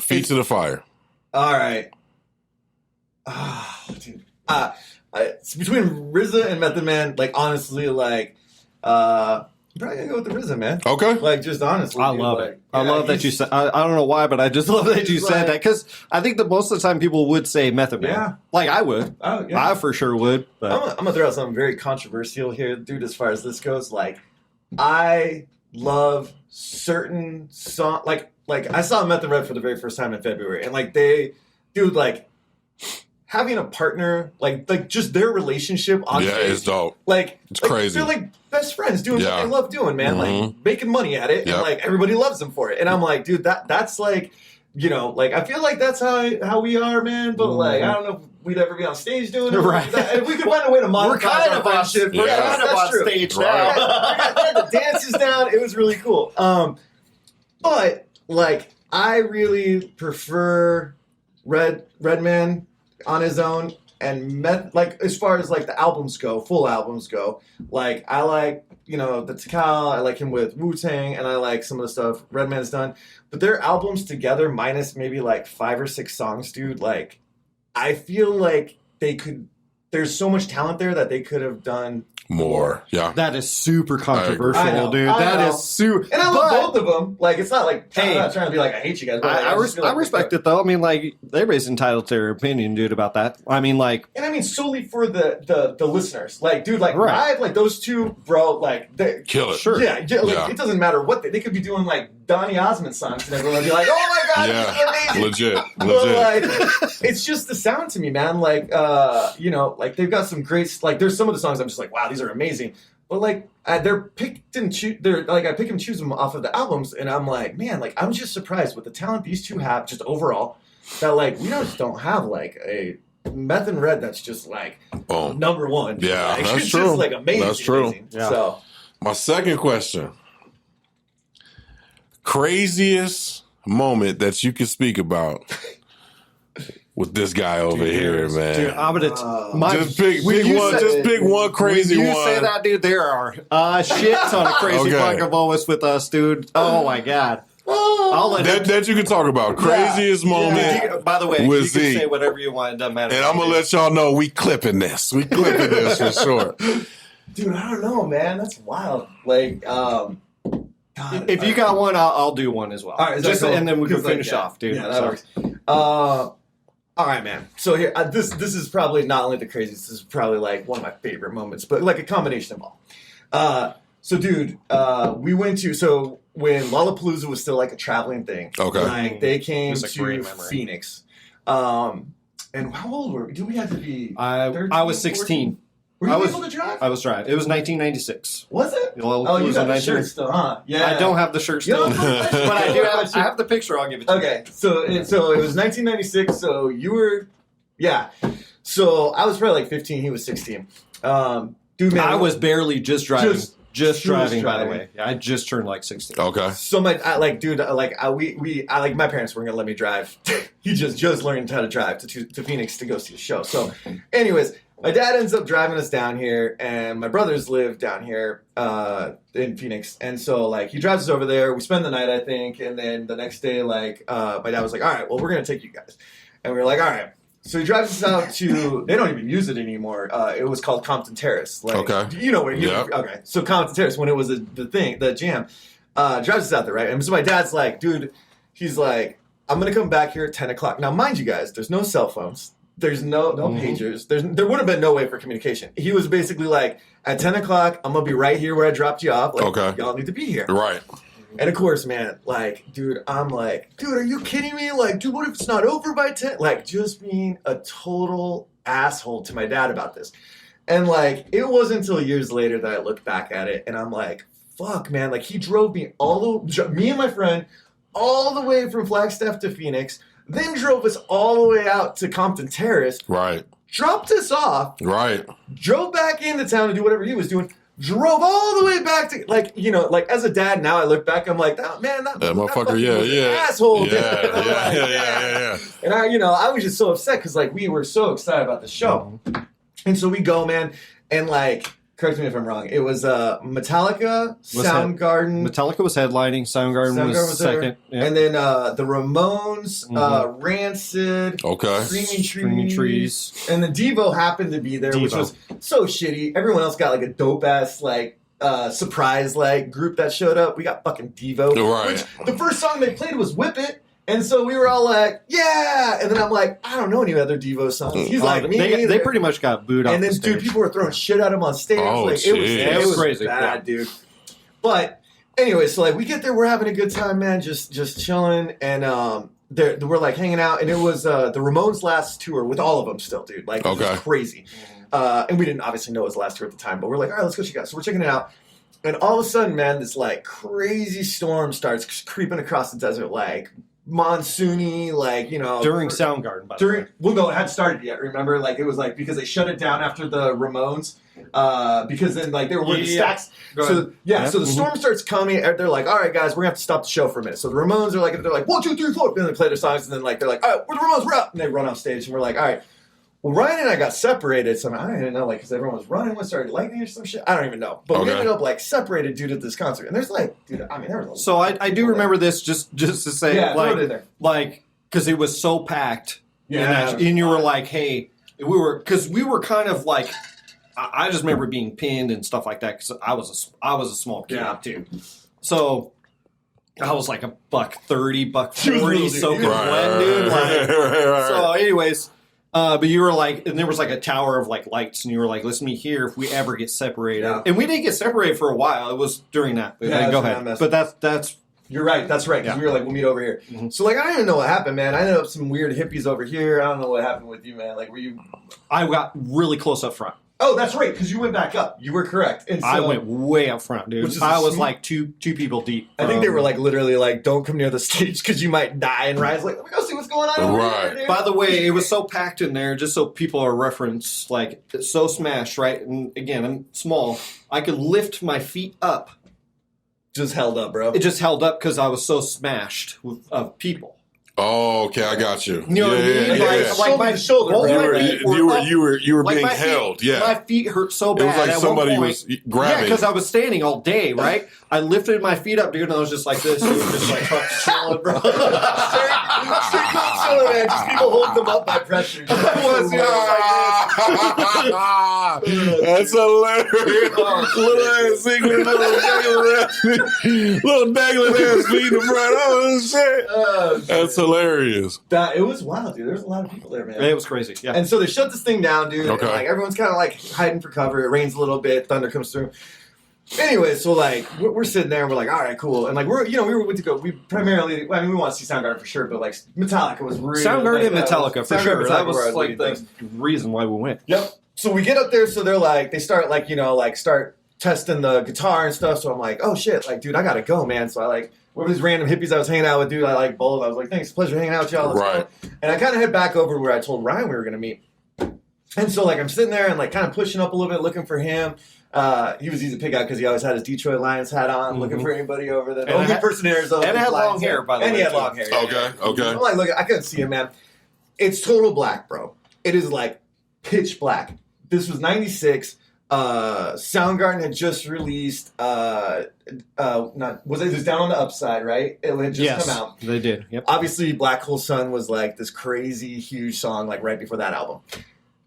Feet to the fire. All right. Dude. It's between RZA and Method Man. Like, honestly, like, I'm probably gonna go with the RZA, man. Okay. Like, just honestly, I dude, love like, it. I yeah, love that you he's- said. I don't know why, but I just love that you He's said like- that because I think that most of the time people would say Method Man. Yeah. Like I would. Oh, yeah. I for sure would. But I'm gonna throw out something very controversial here, dude. As far as this goes, like, I love certain song, like I saw Method Man for the very first time in February, and like dude, like having a partner, like just their relationship on Yeah, stage, it's dope. like It's like, crazy. They're like best friends doing Yeah. what they love doing, man. Like Mhm. making money at it, Yep. and like everybody loves them for it. And I'm like, dude, that's like. Like I feel like that's how we are, man. But like I don't know if we'd ever be on stage doing it. Right. If we could find a way to monetize we're kind our of on, friendship, we're Yeah. kind of that's on true. stage Right. now. We had the dances down. It was really cool. But like I really prefer Redman on his own, and like as far as like the albums go, full albums go, like I like the Tikal, I like him with Wu-Tang, and I like some of the stuff Redman's done. But their albums together, minus maybe like 5 or 6 songs, dude, like I feel like they could. There's so much talent there that they could have done more. Yeah, that is super controversial, dude. I Is super. And I love both of them. Like, it's not like I'm not trying to be like I hate you guys. But I respect it though. I mean, like everybody's entitled to their opinion, dude, about that. I mean, like, and I mean solely for the listeners. Like, dude, like right. live, like those two, bro, like they kill it. Sure. Yeah, like it doesn't matter what they could be doing, like Donny Osmond songs, and everyone would be like, "Oh my god, this is amazing!" Legit. But, like, it's just the sound to me, man. Like, like they've got some great. Like, there's some of the songs I'm just like, wow, these are amazing. But like they're picked and choose. They're like I pick and choose them off of the albums, and I'm like, man, like I'm just surprised with the talent these two have, just overall. That like we just don't have like a Meth and Red that's just like number one. Yeah, like, that's it's true. Just like amazing. That's true. Amazing. Yeah. So my second question: craziest moment that you can speak about with this guy over here, man. Dude, I'm gonna just pick one. Just pick one crazy one. You say that, dude. There are shit ton of crazy fucking moments with us, dude. Oh my god. I'll let that you can talk about. Craziest moment. Yeah. By the way, you can say whatever you want. It doesn't matter. And I'm gonna let y'all know we clipping this. We clipping this for sure. Dude, I don't know, man. That's wild. Like, God, if you got one, I'll do one as well. All right, just and then we can finish off, dude. Yeah, that works. All right, man. So here, this is probably not only the craziest. This is probably like one of my favorite moments, but like a combination of all. So, dude, we went to when Lollapalooza was still like a traveling thing. Okay. Like they came to memory. Phoenix. And how old were we? Did we have to be? 13, I was 16. 14? Were you able to drive? I was driving. It was 1996. Was it? Oh, you got the shirt still, huh? Yeah. I don't have the shirt still, but I do have. I have the picture. I'll give it to you. Okay, so it was 1996. So you were, yeah. So I was probably like 15. He was 16. Dude, man, I was barely just driving. Just driving, by the driving. way. I just turned like 16. Okay. So my my parents weren't gonna let me drive. He just learned how to drive to Phoenix to go see a show. So, anyways, my dad ends up driving us down here, and my brothers live down here in Phoenix, and so like he drives us over there. We spend the night, I think, and then the next day, like my dad was like, "All right, well, we're gonna take you guys," and we were like, "All right." So he drives us out to. They don't even use it anymore. It was called Compton Terrace. Like, okay. You know where? Yeah. Okay. So Compton Terrace, when it was the jam, drives us out there, right? And so my dad's like, dude, he's like, I'm gonna come back here at 10 o'clock. Now, mind you guys, there's no cell phones. There's no pagers. There would have been no way for communication. He was basically like, at 10 o'clock, I'm gonna be right here where I dropped you off. Like, okay. Y'all need to be here. Right. And of course, man, like, dude, I'm like, dude, are you kidding me? Like, dude, what if it's not over by 10? Like, just being a total asshole to my dad about this. And, like, it wasn't until years later that I looked back at it, and I'm like, fuck, man. Like, he drove me me and my friend, all the way from Flagstaff to Phoenix, then drove us all the way out to Compton Terrace. Right. Dropped us off. Right. Drove back into town to do whatever he was doing. Drove all the way back to, like, as a dad now, I look back, I'm like, oh, man, that motherfucker, yeah. asshole. Yeah. And I was just so upset because, like, we were so excited about the show. And so we go, man, and, like, correct me if I'm wrong, it was Metallica, Soundgarden. Metallica was headlining, Soundgarden was second. Yeah. And then the Ramones, Rancid, Screaming Trees. And then Devo happened to be there, which was so shitty. Everyone else got like a dope ass like surprise like group that showed up. We got fucking Devo. Right. Which the first song they played was Whip It. And so we were all like, yeah. And then I'm like, I don't know any other Devo songs. He's like, me neither. They pretty much got booed off. And then, the stage. dude, people were throwing shit at him on stage. Oh, like, it was crazy. Bad, dude. But anyway, so like we get there, we're having a good time, man, just chilling, and we're like hanging out, and it was the Ramones' last tour with all of them still, dude. Like, it was crazy. And we didn't obviously know it was the last tour at the time, but we're like, all right, let's go check it out. So we're checking it out. And all of a sudden, man, this like crazy storm starts creeping across the desert, like monsoony, like, you know. During Soundgarden, by the way. Well, no, it hadn't started yet, remember? Like, it was like, because they shut it down after the Ramones, because then, like, they were the stacks. So, so the storm starts coming, and they're like, all right, guys, we're going to have to stop the show for a minute. So the Ramones are like, they're like, 1, 2, 3, 4. Then they play their songs, and then, like, they're like, all right, we're the Ramones, we're out. And they run off stage, and we're like, all right. Well, Ryan and I got separated, so I didn't know, like, because everyone was running, we started lightning or some shit. I don't even know. But we ended up, like, separated due to this concert. And there's, like, dude, I mean, there was a So I do remember this just to say, like, because it was so packed. Yeah. And you were like, hey, because we were kind of like, I just remember being pinned and stuff like that because I was a small kid too. So I was like $130, $140, soaking wet, dude. Like, so anyways, but you were like, and there was like a tower of like lights, and you were like, listen to me here if we ever get separated. Yeah. And we didn't get separated for a while. It was during that. But go ahead. But that's you're right. That's right. Because we were like, we'll meet over here. Mm-hmm. So like, I don't even know what happened, man. I ended up some weird hippies over here. I don't know what happened with you, man. Like, were you? I got really close up front. Oh, that's right. Because you went back up. You were correct. And so, I went way up front, dude. I was like two people deep. I think they were like literally like, don't come near the stage because you might die. And Ryan's like, let me go see what's going on over here, dude. By the way, it was so packed in there, just so people are referenced, like, it's so smashed, right? And again, I'm small. I could lift my feet up. Just held up, bro. It just held up because I was so smashed of people. Oh, okay, I got you. You know what I mean? Like my shoulder. You were being like held. Feet, my feet hurt so bad. It was like somebody was grabbing. Yeah, because I was standing all day, right? I lifted my feet up, dude, and I was just like this. It was just like chilling, bro. Straight chilling, man. Just people holding them up by pressure. That's hilarious. Little dangling ass feet in the front. Oh shit. That's hilarious. It was wild, dude. There was a lot of people there, man. It was crazy. Yeah. And so they shut this thing down, dude. Okay. And, like, everyone's kind of like hiding for cover. It rains a little bit. Thunder comes through. Anyway, so like we're sitting there and we're like, all right, cool. And like we went to go. We primarily, I mean, we want to see Soundgarden for sure, but like Metallica was really Soundgarden and Metallica for sure. That was like the reason why we went. Yep. So we get up there. So they're like, they start like start testing the guitar and stuff. So I'm like, oh shit, like dude, I gotta go, man. So I like. Whoever these random hippies I was hanging out with, dude, I like both. I was like, thanks, pleasure hanging out with y'all. Let's go. And I kind of head back over where I told Ryan we were going to meet. And so, like, I'm sitting there and, like, kind of pushing up a little bit, looking for him. He was easy to pick out because he always had his Detroit Lions hat on, looking for anybody over there. The only person in Arizona. And had long hair, by the way. And he had long hair. Okay. I'm like, look, I couldn't see him, man. It's total black, bro. It is, like, pitch black. This was 96. Soundgarden had just released it was Down on the Upside, right? It had just come out. They did. Yep. Obviously, Black Hole Sun was like this crazy huge song like right before that album.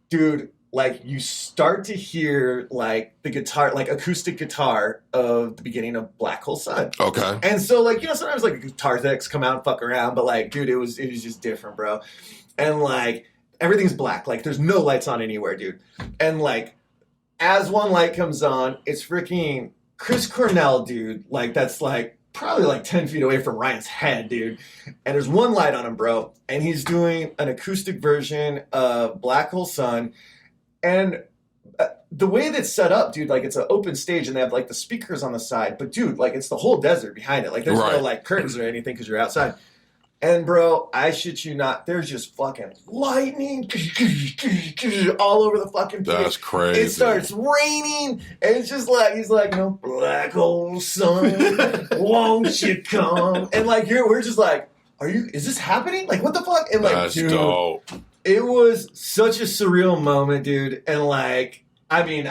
Dude, like you start to hear like the guitar, like acoustic guitar of the beginning of Black Hole Sun. Okay. And so like, you know, sometimes like guitar techs come out and fuck around, but like, dude, it was just different, bro. And like everything's black. Like there's no lights on anywhere, dude. And like as one light comes on, it's freaking Chris Cornell, dude. Like, that's like probably like 10 feet away from Ryan's head, dude. And there's one light on him, bro. And he's doing an acoustic version of Black Hole Sun. And the way that's set up, dude, like it's an open stage and they have like the speakers on the side. But, dude, like it's the whole desert behind it. Like, there's no like curtains or anything because you're outside. And bro, I shit you not, there's just fucking lightning all over the fucking place. That's crazy. It starts raining, and it's just like, he's like, you know, Black Hole Sun, won't you come? And like, we're just like, is this happening? Like, what the fuck? And like, that's dude, dope. It was such a surreal moment, dude. And like, I mean,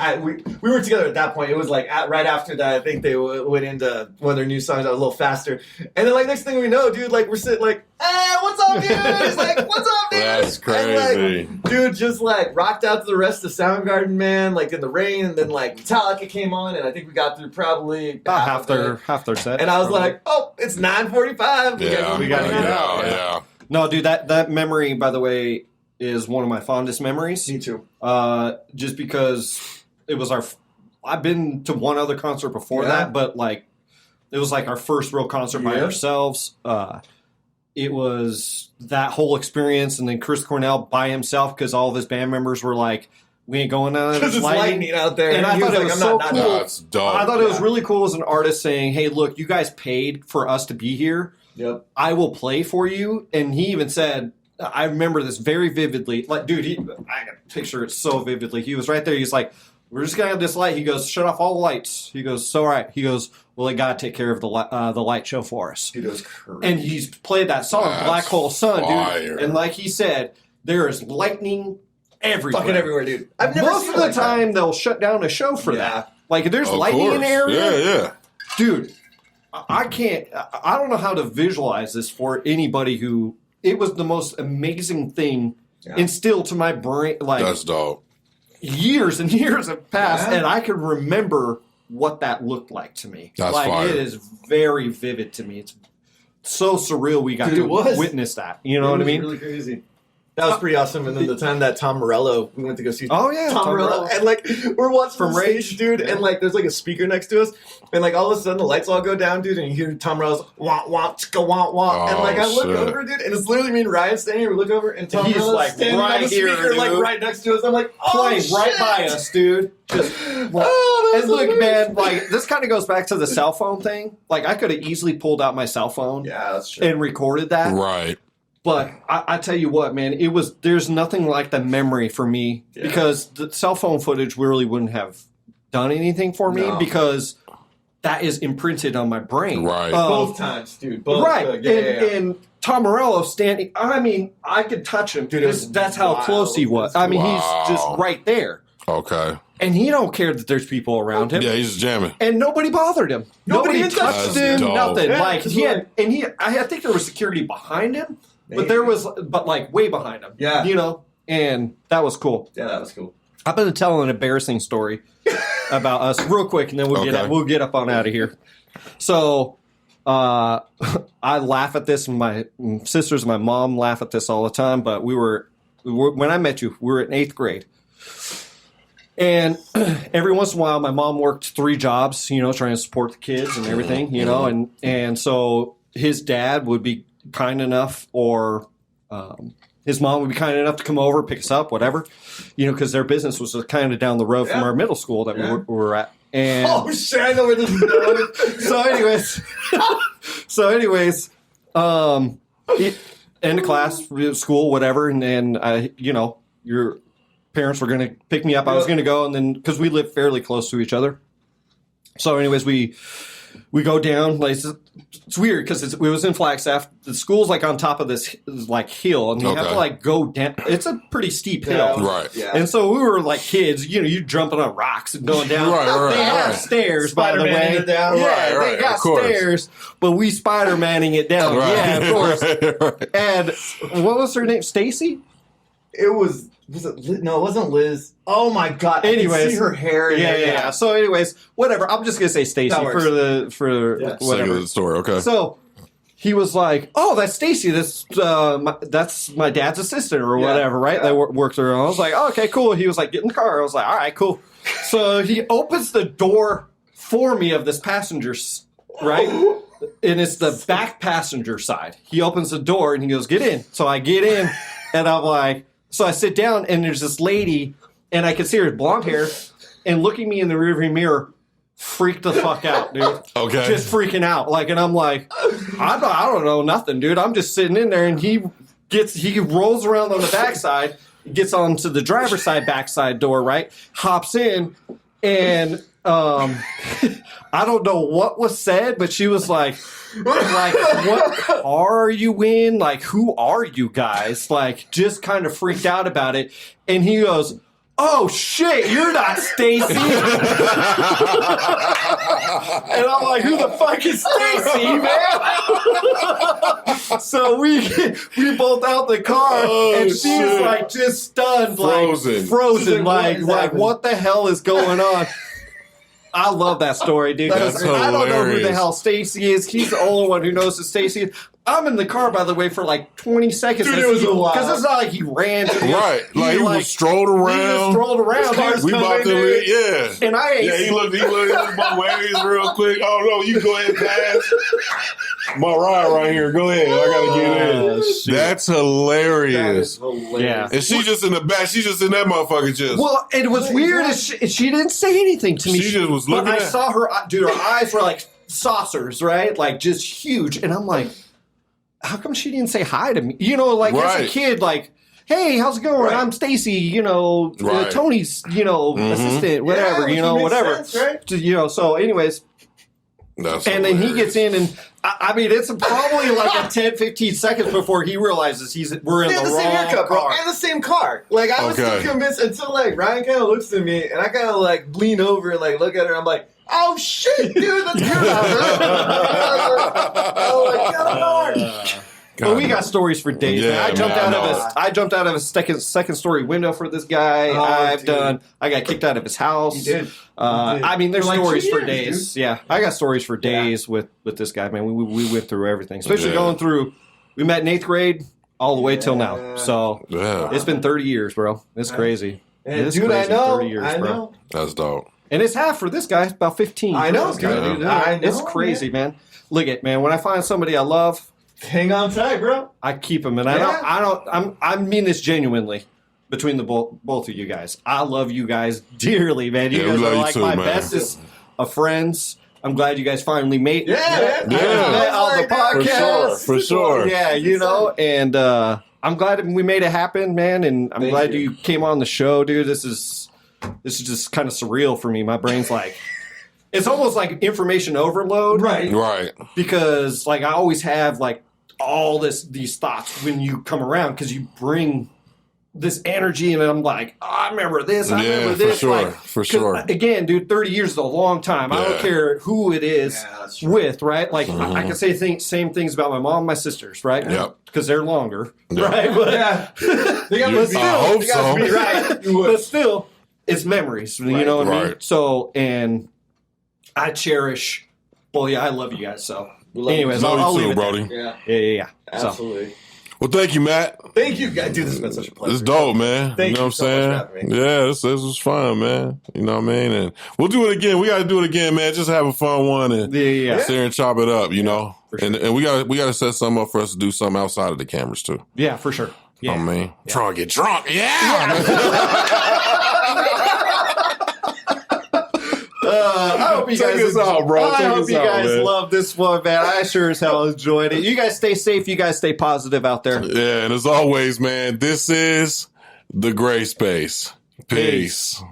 we were together at that point. It was like right after that, I think they went into one of their new songs that was a little faster. And then like next thing we know, dude, like we're sitting like, hey, what's up, dude? He's like, what's up, dude? That's crazy. And, like, dude, just like rocked out to the rest of Soundgarden, man, like in the rain. And then like Metallica came on, and I think we got through probably half their set. And I was like, oh, it's 9:45. We got to get out. Yeah. No, dude, that memory, by the way, is one of my fondest memories. Me too. Just because it was I've been to one other concert before that, but like it was like our first real concert by ourselves. It was that whole experience, and then Chris Cornell by himself because all of his band members were like, "We ain't going out. Because it's lightning out there." And I thought it was so cool. That's dope. I thought it was really cool as an artist saying, "Hey, look, you guys paid for us to be here. Yep. I will play for you. And he even said, I remember this very vividly. Like, dude, I can picture it so vividly. He was right there. He's like, we're just going to have this light. He goes, shut off all the lights. He goes, so all right. He goes, well, I got to take care of the light show for us. Dude, it was crazy. And he's played that song, That's Black Hole Sun, fire. dude. And like he said, there is lightning everywhere. Fucking everywhere, dude. I've never Most seen of the it like that. time, they'll shut down a show for that. Like, if there's Of lightning in the course. area, Yeah. dude, I can't, I don't know how to visualize this for anybody who, it was the most amazing thing instilled to my brain. Like, That's dope. years and years have passed, Yeah. and I can remember what that looked like to me. That's like, fire. it is very vivid to me. It's so surreal we got Dude, to it was. witness that. You know It what I was mean? really crazy. That was pretty awesome. And then the time that Tom Morello, we went to go see Oh, yeah. Tom Morello. Morello. And like, we're watching From the stage, Rage. dude. Yeah. And like, there's like a speaker next to us. And like, all of a sudden, the lights all go down, dude. And you hear Tom Morello's wah, wah, chicka, wah, wah. And like, I look shit. over, dude. And it's literally me and Ryan standing here. We look over, and Tom He's, Morello's like, standing right on the here, speaker, like dude. right next to us. I'm like, oh, Playing right shit. by us, dude. Just, Oh, that and was look, amazing. man, like, this kind of goes back to the cell phone thing. Like, I could have easily pulled out my cell phone Yeah, that's true. and recorded that. Right. But I tell you what, man, there's nothing like the memory for me because the cell phone footage really wouldn't have done anything for me No. because that is imprinted on my brain. Right. Both times, dude. Both. Right. Yeah. And Tom Morello standing, I mean, I could touch him. Dude, it was That's how wild. close he was. I mean, Wow. he's just right there. Okay. And he don't care that there's people around him. Yeah, he's just jamming. And nobody bothered him. Nobody Nobody even touched touched him. him. That's dope. Nothing. Yeah, Like that's he had, right. and I think there was security behind him, but but like way behind him. Yeah. you know, and that was cool. Yeah, that was cool. I'm going to tell an embarrassing story about us real quick, and then we'll get up on out of here. So, I laugh at this. And my sisters and my mom laugh at this all the time. But we were when I met you, we were in 8th grade. And every once in a while, my mom worked 3 jobs, you know, trying to support the kids and everything, you know, and so his dad would be kind enough, or his mom would be kind enough to come over, pick us up, whatever, you know, because their business was kind of down the road from Yeah. our middle school that Yeah. we were at. And Oh shit! I know where this is going. end of class, school, whatever, and then you know, your parents were going to pick me up. I was going to go, and then because we live fairly close to each other. So, anyways, we go down. Like, it's weird because it was in Flagstaff. The school's like on top of this like hill, and you have Okay. to like go down. It's a pretty steep hill. Right. Yeah. And so we were like kids, you know, you jumping on rocks and going down. Right. They have stairs, by the Spider-Man way. it down. Yeah, Right, they got of course. stairs, but we Spider-Manning it down. Right. Yeah, of course. Right. And what was her name? Stacy? It was it Liz? No, it wasn't Liz. Oh my god. I Anyways. can see her hair. in there, Yeah. So, anyways, whatever. I'm just gonna say Stacy That works. for Yeah. Second of whatever. the story. Okay. So he was like, "Oh, that's Stacy. That's my dad's assistant or Yeah. whatever, right?" Yeah. They worked around. I was like, oh, "Okay, cool." He was like, "Get in the car." I was like, "All right, cool." So he opens the door for me of this passenger's right, and it's the back passenger side. He opens the door and he goes, "Get in." So I get in, and I'm like, so I sit down, and there's this lady, and I can see her blonde hair, and looking me in the rearview mirror. Freaked the fuck out, dude. Okay. Just freaking out. Like, and I'm like, I don't know nothing, dude. I'm just sitting in there, and he rolls around on the backside, gets onto the driver's side backside door, right? Hops in, and I don't know what was said, but she was like, what car are you in? Like, who are you guys? Like, just kind of freaked out about it. And he goes, "Oh shit, you're not Stacy." And I'm like, "Who the fuck is Stacy, man?" So we both out the car, Oh, and she's shit. like just stunned, Frozen. like What is like happening? what the hell is going on? I love that story, dude. That's I don't know who the hilarious. hell Stacy is. He's the only one who knows who Stacy is. I'm in the car, by the way, for like 20 seconds. Dude, it was a while. Because it's not like he ran. To Right. Like he was strolled he just around. strolled around. cars We come about in to there. yeah. And I ain't Yeah, he looked both ways real quick. Oh no, you go ahead and pass. My ride right here. Go ahead. I gotta get in. Oh, shit. That's That hilarious. is hilarious. Yeah. And she just in the back. She just in that motherfucker just. Well, and it was weird. Is she didn't say anything to me. She just was but looking I at- saw her, dude. Her eyes were like saucers, right? Like just huge. And I'm like, how come she didn't say hi to me? You know, like as Right. a kid, like, hey, how's it going? Right. I'm Stacy, you know, Right. Tony's, you know, assistant, whatever, which you know, makes whatever. sense, right? You know, so anyways, That's and then he hilarious. gets in and I mean, it's probably like a 10, 15 seconds before he realizes we're in They have the the same wrong haircut, bro, car. and the same car. Like I was Okay. still convinced until like Ryan kind of looks at me, and I kind of like lean over and like look at her. And I'm like, oh shit, dude, that's you now, oh my god. But we got stories for days. Yeah, man. I jumped man, out I of know. I jumped out of a second story window for this guy. Oh, dude. I got kicked out of his house. You did. You did. I mean, there's For like stories 2 for years, days. Yeah, I got stories for days with this guy, man. We went through everything, especially Yeah. going through. We met in 8th grade all the way till now. Yeah. So Yeah, it's been 30 years, bro. It's crazy. And It's dude, crazy, I know. 30 years, I bro. know. that's dope. And it's half for this guy. It's about 15. I for know, this guy, dude. dude. I know, It's crazy, man. Look at man. When I find somebody I love, Hang on tight, bro. I keep them, and Yeah. I mean this genuinely. Between the both of you guys, I love you guys dearly, man. You Yeah, we guys love are you like too, my man. bestest of friends. I'm glad you guys finally made Yeah, man. Yeah. on the For podcast. For sure. Yeah, you know, and I'm glad we made it happen, man. And I'm Thank glad you. you came on the show, dude. This is just kind of surreal for me. My brain's like, it's almost like information overload, Right. Right. because like I always have like all these thoughts when you come around because you bring this energy and I'm like, oh, I remember this, I Yeah, remember for this. sure, Like, for 'cause, sure. Again, dude, 30 years is a long time. I Yeah. don't care who it is Yeah, that's true. with, right? Like I can say same things about my mom and my sisters, right? Yep. Because they're longer, Yeah. right? But, Yeah. They got You- to be. I hope they gotta so. be right. You would. but still, it's memories. You know what I mean? Right. So, and I cherish. Well, yeah, I love you guys. So, love you anyways, Love I'll you leave too, it there. Brody. Yeah. Yeah. So, Absolutely. Well, thank you, Matt. Thank you, guys. Dude, this has been such a pleasure. It's dope, man. Thank you know you what so much I'm for saying? having me. Yeah, this was fun, man. You know what I mean? And we'll do it again. We got to do it again, man. Just have a fun one and yeah. sit here and chop it up, you know? for sure. And we got to set something up for us to do something outside of the cameras, too. Yeah, for sure. Yeah. I mean, trying to get drunk. Yeah. I hope you Take guys us out, bro. I Take hope us you out, guys man. love this one, man. I sure as hell enjoyed it. You guys stay safe. You guys stay positive out there. Yeah, and as always, man, this is The Gray Space. Peace.